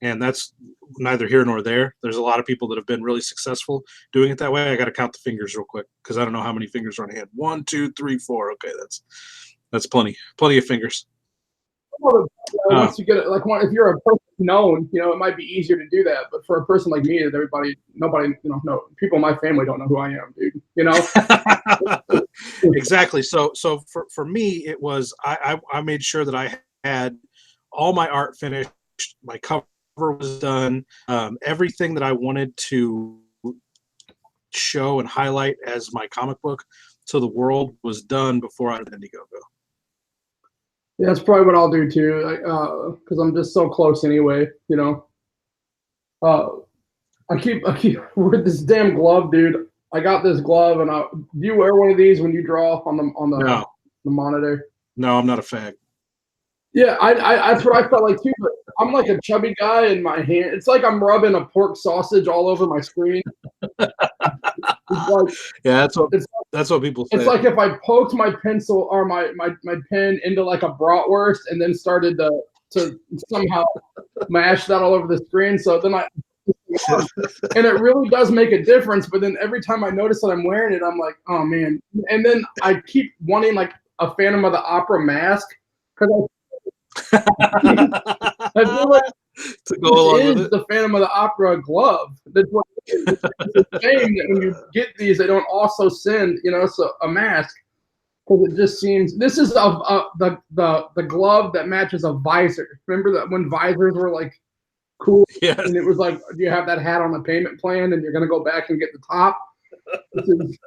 and that's neither here nor there. There's a lot of people that have been really successful doing it that way. I got to count the fingers real quick because I don't know how many fingers are on hand. 1, 2, 3, 4. Okay, that's plenty of fingers. Well, once you get it, like if you're a person known, it might be easier to do that. But for a person like me, that nobody, no people in my family don't know who I am, dude. Exactly. So for me, it was I made sure that I had all my art finished, my cover was done, everything that I wanted to show and highlight as my comic book to the world was done before I did Indiegogo. Yeah, that's probably what I'll do too, because I'm just so close anyway. I keep with this damn glove, dude. I got this glove, and do you wear one of these when you draw on No, the monitor? no, I'm not a fag. Yeah, that's what I felt like too. But I'm like a chubby guy, and my hand, it's like I'm rubbing a pork sausage all over my screen. It's like, Yeah, it's that's what people say. It's like if I poked my pencil or my pen into like a bratwurst and then started to somehow mash that all over the screen. So then and it really does make a difference. But then every time I notice that I'm wearing it, I'm like, oh man. And then I keep wanting like a Phantom of the Opera mask because I feel like to go along with it. The Phantom of the Opera glove. That's what it is. It's a shame that when you get these, they don't also send, so a mask. Because it just seems this is the glove that matches a visor. Remember that when visors were like cool, Yes. and it was like, do you have that hat on a payment plan, and you're gonna go back and get the top?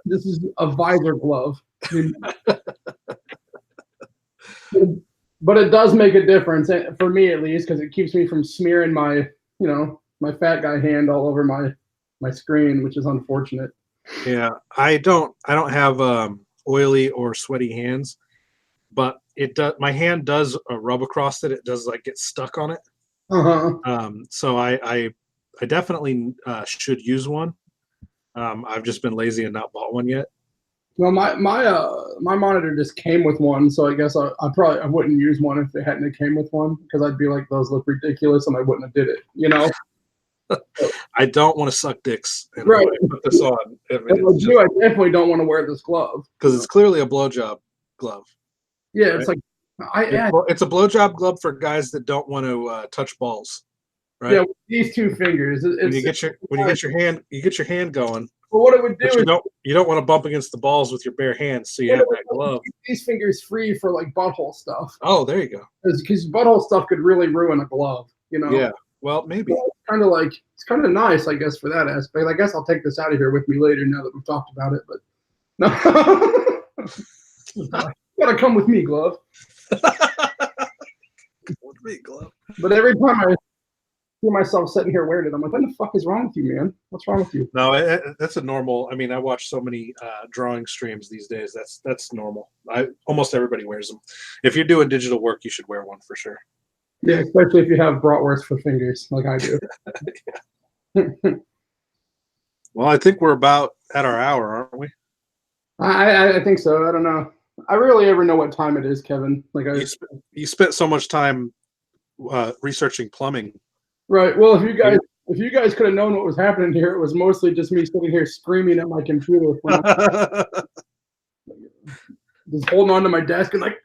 This is a visor glove. But it does make a difference for me, at least, because it keeps me from smearing my fat guy hand all over my screen, which is unfortunate. Yeah, I don't have oily or sweaty hands, but it does. My hand does rub across it. It does like get stuck on it. So I definitely should use one. I've just been lazy and not bought one yet. Well, my monitor just came with one, so I guess I wouldn't use one if it hadn't came with one, because I'd be like, those look ridiculous, and I wouldn't have did it. I don't want to suck dicks and right. put this on. I definitely don't want to wear this glove because it's clearly a blowjob glove. Yeah, right? It's like it's a blowjob glove for guys that don't want to touch balls. Right? Yeah, with these two fingers. When you get your hand going. Well, what it would do is you don't want to bump against the balls with your bare hands, so you have that glove. Keep these fingers free for like butthole stuff. Oh, there you go. Because butthole stuff could really ruin a glove. Yeah. Well, maybe. So it's kind of nice, I guess, for that aspect. I guess I'll take this out of here with me later now that we've talked about it. But no, you gotta come with me, glove. With me, glove. But every time I see myself sitting here wearing it, I'm like, what the fuck is wrong with you, man? What's wrong with you? No, that's a normal. I mean, I watch so many drawing streams these days. That's normal. Almost everybody wears them. If you're doing digital work, you should wear one for sure. Yeah, especially if you have bratwurst for fingers like I do. Well, I think we're about at our hour, aren't we? I think so. I don't know. I rarely ever know what time it is, Kevin. Like you spent so much time researching plumbing. Right. Well, if you guys could have known what was happening here, it was mostly just me sitting here screaming at my computer, just holding on to my desk and like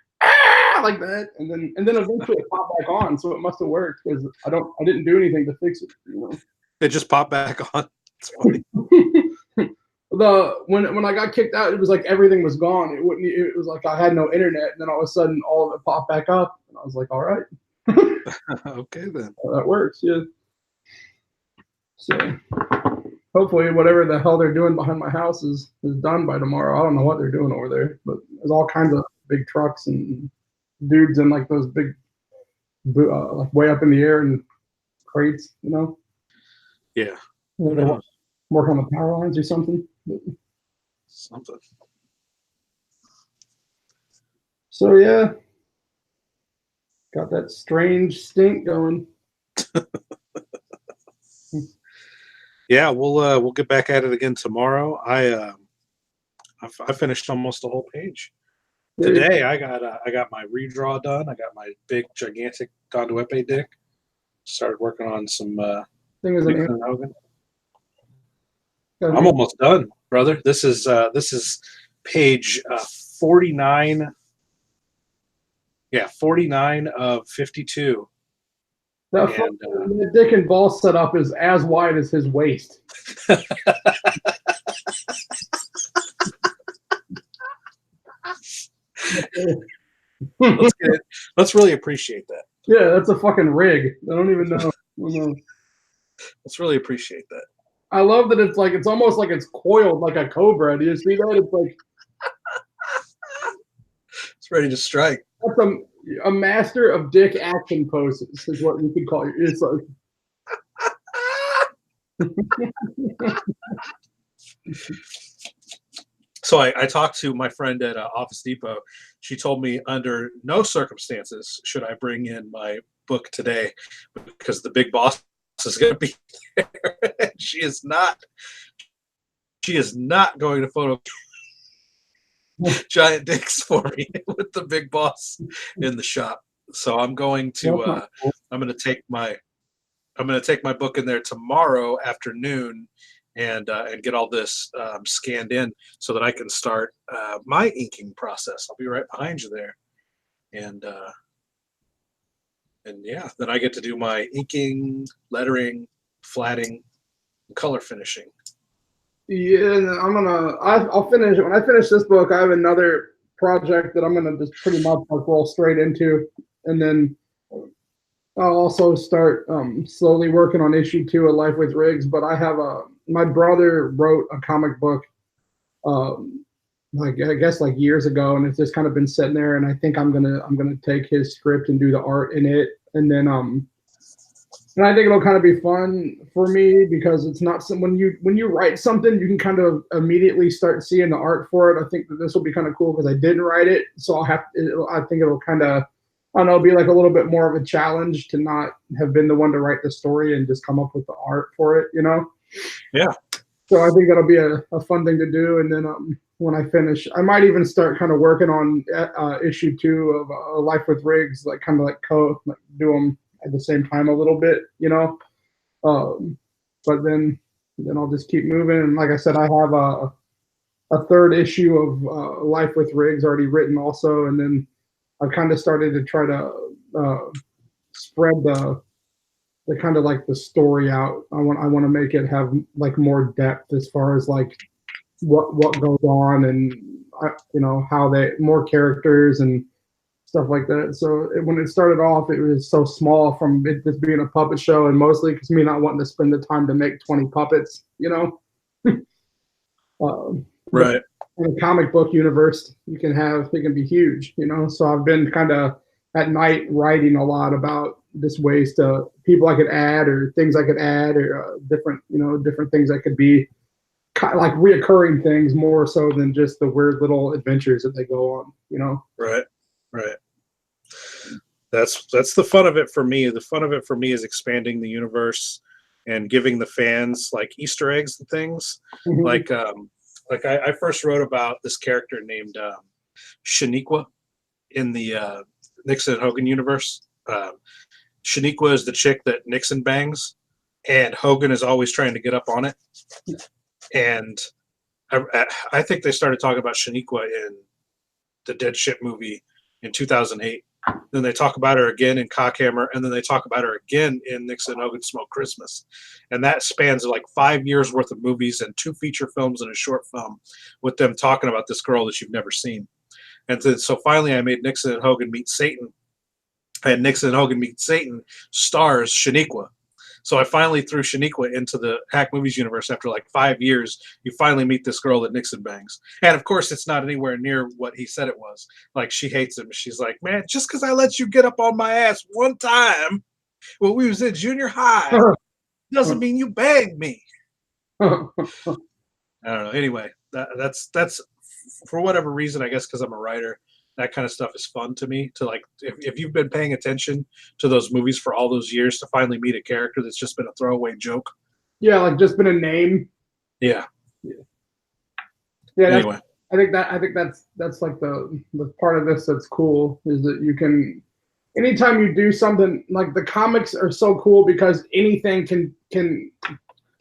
like that, and then eventually it popped back on. So it must have worked because I didn't do anything to fix it. It just popped back on. It's funny. When I got kicked out, it was like everything was gone. It was like I had no internet, and then all of a sudden all of it popped back up, and I was like, all right. Okay then. Well, that works, yeah. So hopefully whatever the hell they're doing behind my house is done by tomorrow. I don't know what they're doing over there, but there's all kinds of big trucks and dudes in like those big like way up in the air and crates, Yeah. Work on the power lines or something. Something. So yeah, got that strange stink going. Yeah, we'll get back at it again tomorrow. I finished almost the whole page today. I got my redraw done. I got my big gigantic Conduepe dick. Started working on some Thing is Nixon and Hogan. I'm almost done, brother. This is page 49. Yeah, 49 of 52. The dick and ball setup is as wide as his waist. Let's really appreciate that. Yeah, that's a fucking rig. I don't even know. Let's really appreciate that. I love that it's almost like it's coiled like a cobra. Do you see that? It's like it's ready to strike. That's a master of dick action poses is what you could call it. It's like So I talked to my friend at Office Depot. She told me under no circumstances should I bring in my book today because the big boss is going to be there. She is not going to photo giant dicks for me with the big boss in the shop. So I'm going to take my book in there tomorrow afternoon and get all this scanned in so that I can start my inking process. I'll be right behind you there, and yeah, then I get to do my inking, lettering, flatting, and color finishing. Yeah, I'll finish when I finish this book. I have another project that I'm gonna just pretty much like roll straight into, and then I'll also start slowly working on issue 2 of Life with Riggs. But I have my brother wrote a comic book, like I guess like years ago, and it's just kind of been sitting there. And I think I'm gonna take his script and do the art in it, and then and I think it'll kind of be fun for me because it's not when you write something, you can kind of immediately start seeing the art for it. I think that this will be kind of cool because I didn't write it, so I think it'll kind of, I don't know, be like a little bit more of a challenge to not have been the one to write the story and just come up with the art for it, you know? Yeah. So I think that'll be a fun thing to do. And then when I finish, I might even start kind of working on issue 2 of Life with Riggs, like kind of like do them at the same time a little bit, you know? But then I'll just keep moving. And like I said, I have a third issue of Life with Riggs already written also. And then I've kind of started to try to spread the kind of like the story out. I want to make it have like more depth as far as like what goes on and how they more characters and stuff like that. So when it started off, it was so small from it just being a puppet show, and mostly because me not wanting to spend the time to make 20 puppets, you know. Right. In a comic book universe, it can be huge, you know. So I've been kind of at night writing a lot about this ways to people I could add or things I could add or different things that could be kind of like reoccurring things more so than just the weird little adventures that they go on, you know. Right. That's the fun of it for me. The fun of it for me is expanding the universe and giving the fans like Easter eggs and things. Mm-hmm. Like I first wrote about this character named Shaniqua in the Nixon and Hogan universe. Shaniqua is the chick that Nixon bangs, and Hogan is always trying to get up on it. And I think they started talking about Shaniqua in the Dead Shit movie in 2008. Then they talk about her again in Cockhammer, and then they talk about her again in Nixon and Hogan Smoke Christmas. And that spans like 5 years worth of movies and 2 feature films and a short film with them talking about this girl that you've never seen. And so finally I made Nixon and Hogan Meet Satan. And Nixon and Hogan Meet Satan stars Shaniqua. So I finally threw Shaniqua into the Hack Movies universe after like 5 years. You finally meet this girl that Nixon bangs. And of course, it's not anywhere near what he said it was. Like, she hates him. She's like, man, just because I let you get up on my ass one time when we was in junior high doesn't mean you banged me. I don't know. Anyway, That's for whatever reason, I guess because I'm a writer, that kind of stuff is fun to me. To like, if you've been paying attention to those movies for all those years, to finally meet a character that's just been a throwaway joke. Yeah, like just been a name. Yeah. Yeah, Anyway, I think that's like the part of this that's cool is that you can anytime you do something like the comics are so cool because anything can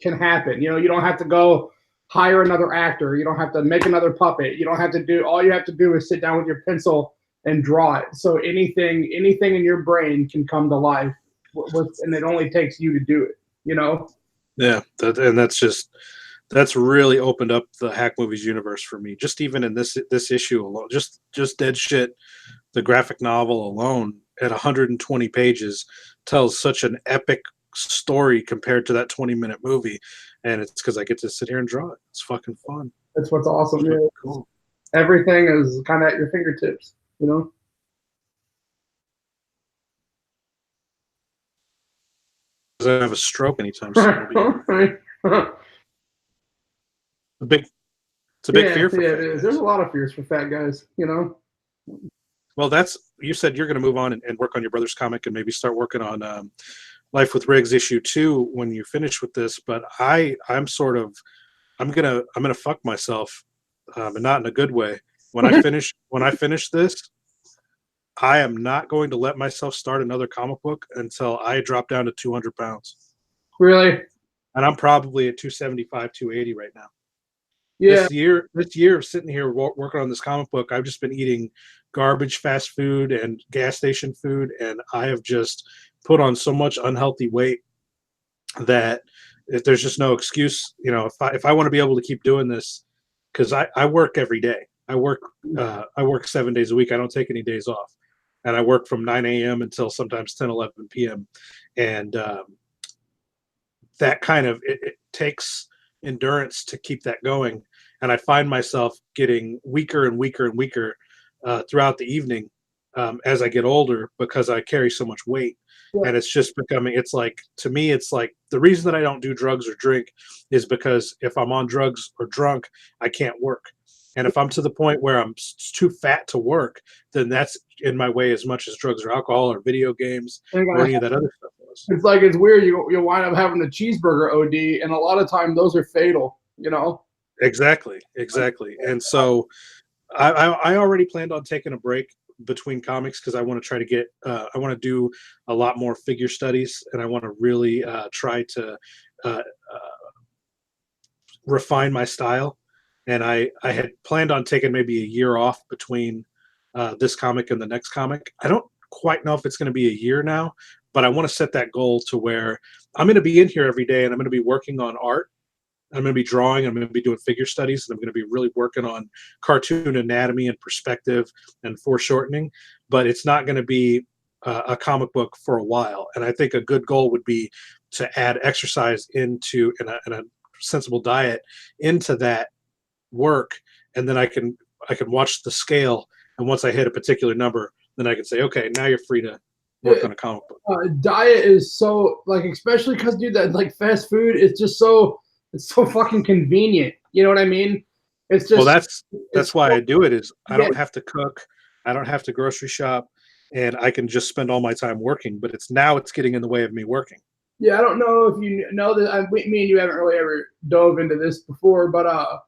happen. You know, you don't have to go hire another actor. You don't have to make another puppet. You don't have to do all you have to do is sit down with your pencil and draw it. So anything in your brain can come to life, and it only takes you to do it. You know. yeah, that's really opened up the Hack Movies universe for me. Just even in this issue alone, just dead shit. The graphic novel alone at 120 pages tells such an epic story compared to that 20-minute movie, and it's because I get to sit here and draw it. It's fucking fun. That's what's awesome. Yeah. Cool. Everything is kind of at your fingertips. You know. I have a stroke anytime soon. A big, it's a big fear for it fat is. guys. There's a lot of fears for fat guys. You know. Well, you said you're going to move on and work on your brother's comic and maybe start working on Life with Riggs issue 2 when you finish with this. But I'm gonna fuck myself, and not in a good way. When I finish this, I am not going to let myself start another comic book until I drop down to 200 pounds. Really? And I'm probably at 275, 280 right now. Yeah. This year of sitting here working on this comic book, I've just been eating garbage fast food and gas station food, and I have just put on so much unhealthy weight that if there's just no excuse, you know, if I want to be able to keep doing this, because I work every day. I work 7 days a week. I don't take any days off, and I work from 9 a.m. until sometimes 10, 11 p.m. And that kind of it takes endurance to keep that going. And I find myself getting weaker and weaker and weaker throughout the evening as I get older because I carry so much weight. Yeah. And it's just becoming, it's like, to me, it's like the reason that I don't do drugs or drink is because if I'm on drugs or drunk, I can't work. And if I'm to the point where I'm too fat to work, then that's in my way as much as drugs or alcohol or video games or any of that other stuff was. It's like, it's weird. You'll wind up having the cheeseburger OD, and a lot of time those are fatal, you know? Exactly. And so I already planned on taking a break between comics because I want to try to get, I want to do a lot more figure studies, and I want to really try to refine my style. And I had planned on taking maybe a year off between this comic and the next comic. I don't quite know if it's going to be a year now, but I want to set that goal to where I'm going to be in here every day and I'm going to be working on art. I'm going to be drawing. I'm going to be doing figure studies, and I'm going to be really working on cartoon anatomy and perspective and foreshortening. But it's not going to be a comic book for a while. And I think a good goal would be to add exercise into and a sensible diet into that work, and then I can watch the scale. And once I hit a particular number, then I can say, okay, now you're free to work on a comic book. Diet is so like, especially because dude, that like fast food is just so. It's so fucking convenient. You know what I mean? It's just. Well, that's why I do it. Is I don't have to cook, I don't have to grocery shop, and I can just spend all my time working. But it's getting in the way of me working. Yeah, I don't know if you know that. Me and you haven't really ever dove into this before, but a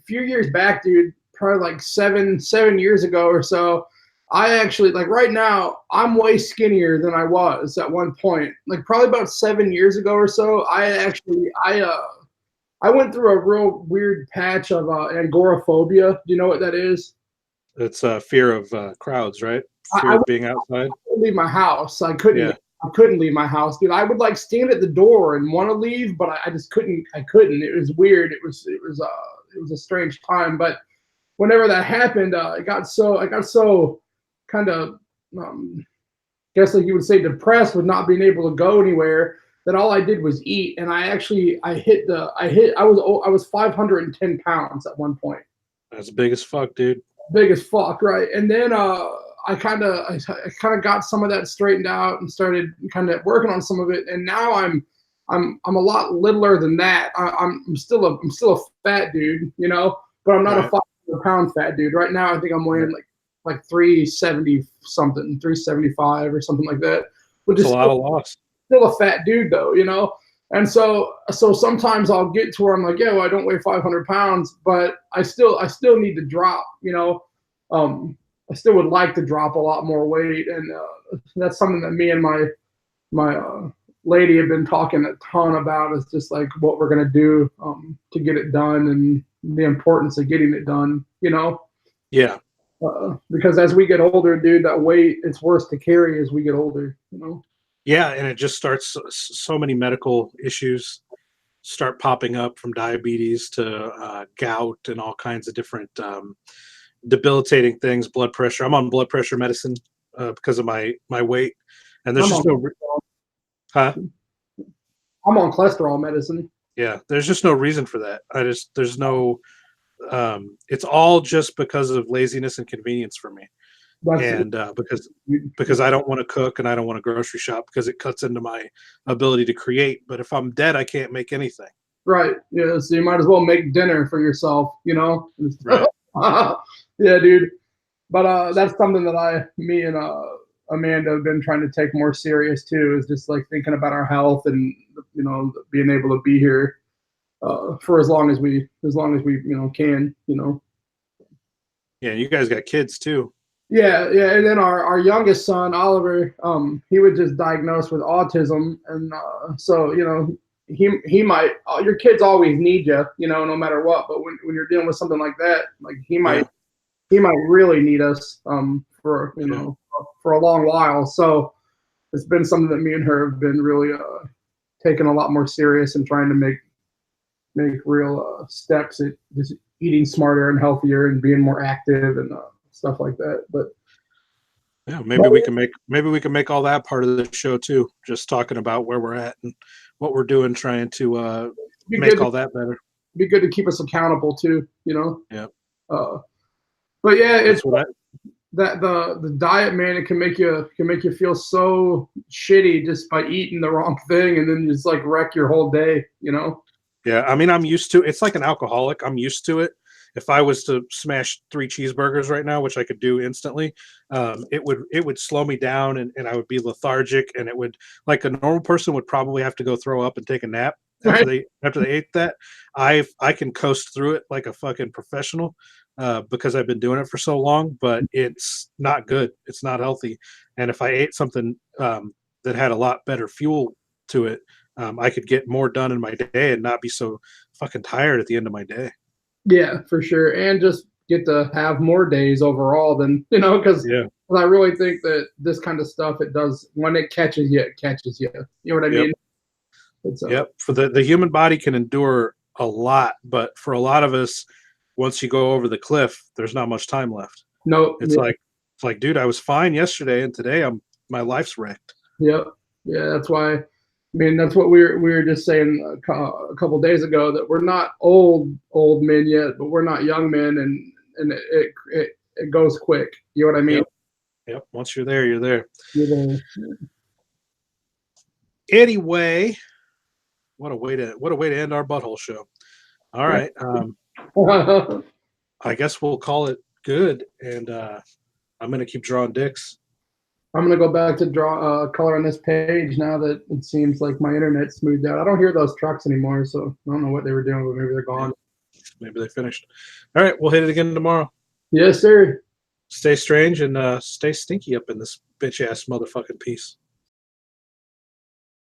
few years back, dude, probably like seven years ago or so. I actually, like right now, I'm way skinnier than I was at one point. Like probably about 7 years ago or so, I went through a real weird patch of agoraphobia. Do you know what that is? It's fear of crowds, right? Fear of being outside. I couldn't leave my house. I couldn't leave my house, dude. I would like stand at the door and want to leave, but I just couldn't. I couldn't. It was weird. It was a strange time. But whenever that happened, I got so kind of, guess like you would say, depressed with not being able to go anywhere, that all I did was eat. And I was 510 pounds at one point. That's big as fuck, dude. Big as fuck, right? And then I kind of got some of that straightened out and started kind of working on some of it. And now I'm I'm a lot littler than that. I'm still a fat dude, you know, but I'm not a Right. 500-pound fat dude. Right now, I think I'm weighing Right. like 370 something, 375 or something like that, which It's a is lot of loss. still a fat dude though, you know. And so sometimes I'll get to where I'm like, yeah, well, I don't weigh 500 pounds, but I still need to drop, you know. I still would like to drop a lot more weight, and that's something that me and my lady have been talking a ton about. Is just like what we're gonna do to get it done, and the importance of getting it done, you know. Yeah. Because as we get older, dude, that weight it's worse to carry as we get older, you know. Yeah, and it just starts so many medical issues start popping up, from diabetes to gout and all kinds of different debilitating things. Blood pressure. I'm on blood pressure medicine because of my weight, and there's I'm just on no huh. I'm on cholesterol medicine. Yeah, there's just no reason for that. There's no it's all just because of laziness and convenience for me, That's and because I don't want to cook and I don't want to grocery shop because it cuts into my ability to create. But if I'm dead, I can't make anything. right. Yeah, so you might as well make dinner for yourself, you know? Right. Yeah, dude. But that's something that me and Amanda have been trying to take more serious too, is just like thinking about our health and, you know, being able to be here for as long as we, you know, can, you know. Yeah, you guys got kids too. Yeah, yeah, and then our youngest son Oliver, he was just diagnosed with autism, and so you know he might. Your kids always need you, you know, no matter what. But when you're dealing with something like that, like Yeah. he might really need us for you Yeah. know for a long while. So it's been something that me and her have been really taking a lot more serious and trying to make real steps at just eating smarter and healthier and being more active and stuff like that. Yeah, But maybe we can make all that part of the show too. Just talking about where we're at and what we're doing, trying to be good make to all that better. be good to keep us accountable too, you know. Yeah, Uh, but yeah, it's that's what I. that the diet, man. It can make you feel so shitty just by eating the wrong thing, and then just like wreck your whole day, you know. Yeah, I mean, I'm used to. It's like an alcoholic. I'm used to it. If I was to smash 3 cheeseburgers right now, which I could do instantly, it would slow me down, and I would be lethargic, and it would, like a normal person would probably have to go throw up and take a nap Right? after they ate that. I can coast through it like a fucking professional because I've been doing it for so long. But it's not good. It's not healthy. And if I ate something that had a lot better fuel to it, I could get more done in my day and not be so fucking tired at the end of my day. Yeah, for sure, and just get to have more days overall than you know, because Yeah. I really think that this kind of stuff it does when it catches you, it catches you. You know what I Yep. mean? It's Yep. For the human body can endure a lot, but for a lot of us, once you go over the cliff, there's not much time left. no, It's yeah, like dude, I was fine yesterday, and today my life's wrecked. yep, yeah. That's why. I mean, that's what we were just saying a couple days ago that we're not old men yet, but we're not young men, and it goes quick. You know what I mean? Yep. Yep. Once you're there, you're there. You Anyway, what a way to end our butthole show. All right. know. I guess we'll call it good, and I'm gonna keep drawing dicks. I'm gonna go back to draw color on this page now that it seems like my internet's smoothed out. I don't hear those trucks anymore, so I don't know what they were doing, but maybe they're Yeah, gone. maybe they finished. All right, we'll hit it again tomorrow. Yes, sir. Stay strange and stay stinky up in this bitch ass motherfucking piece.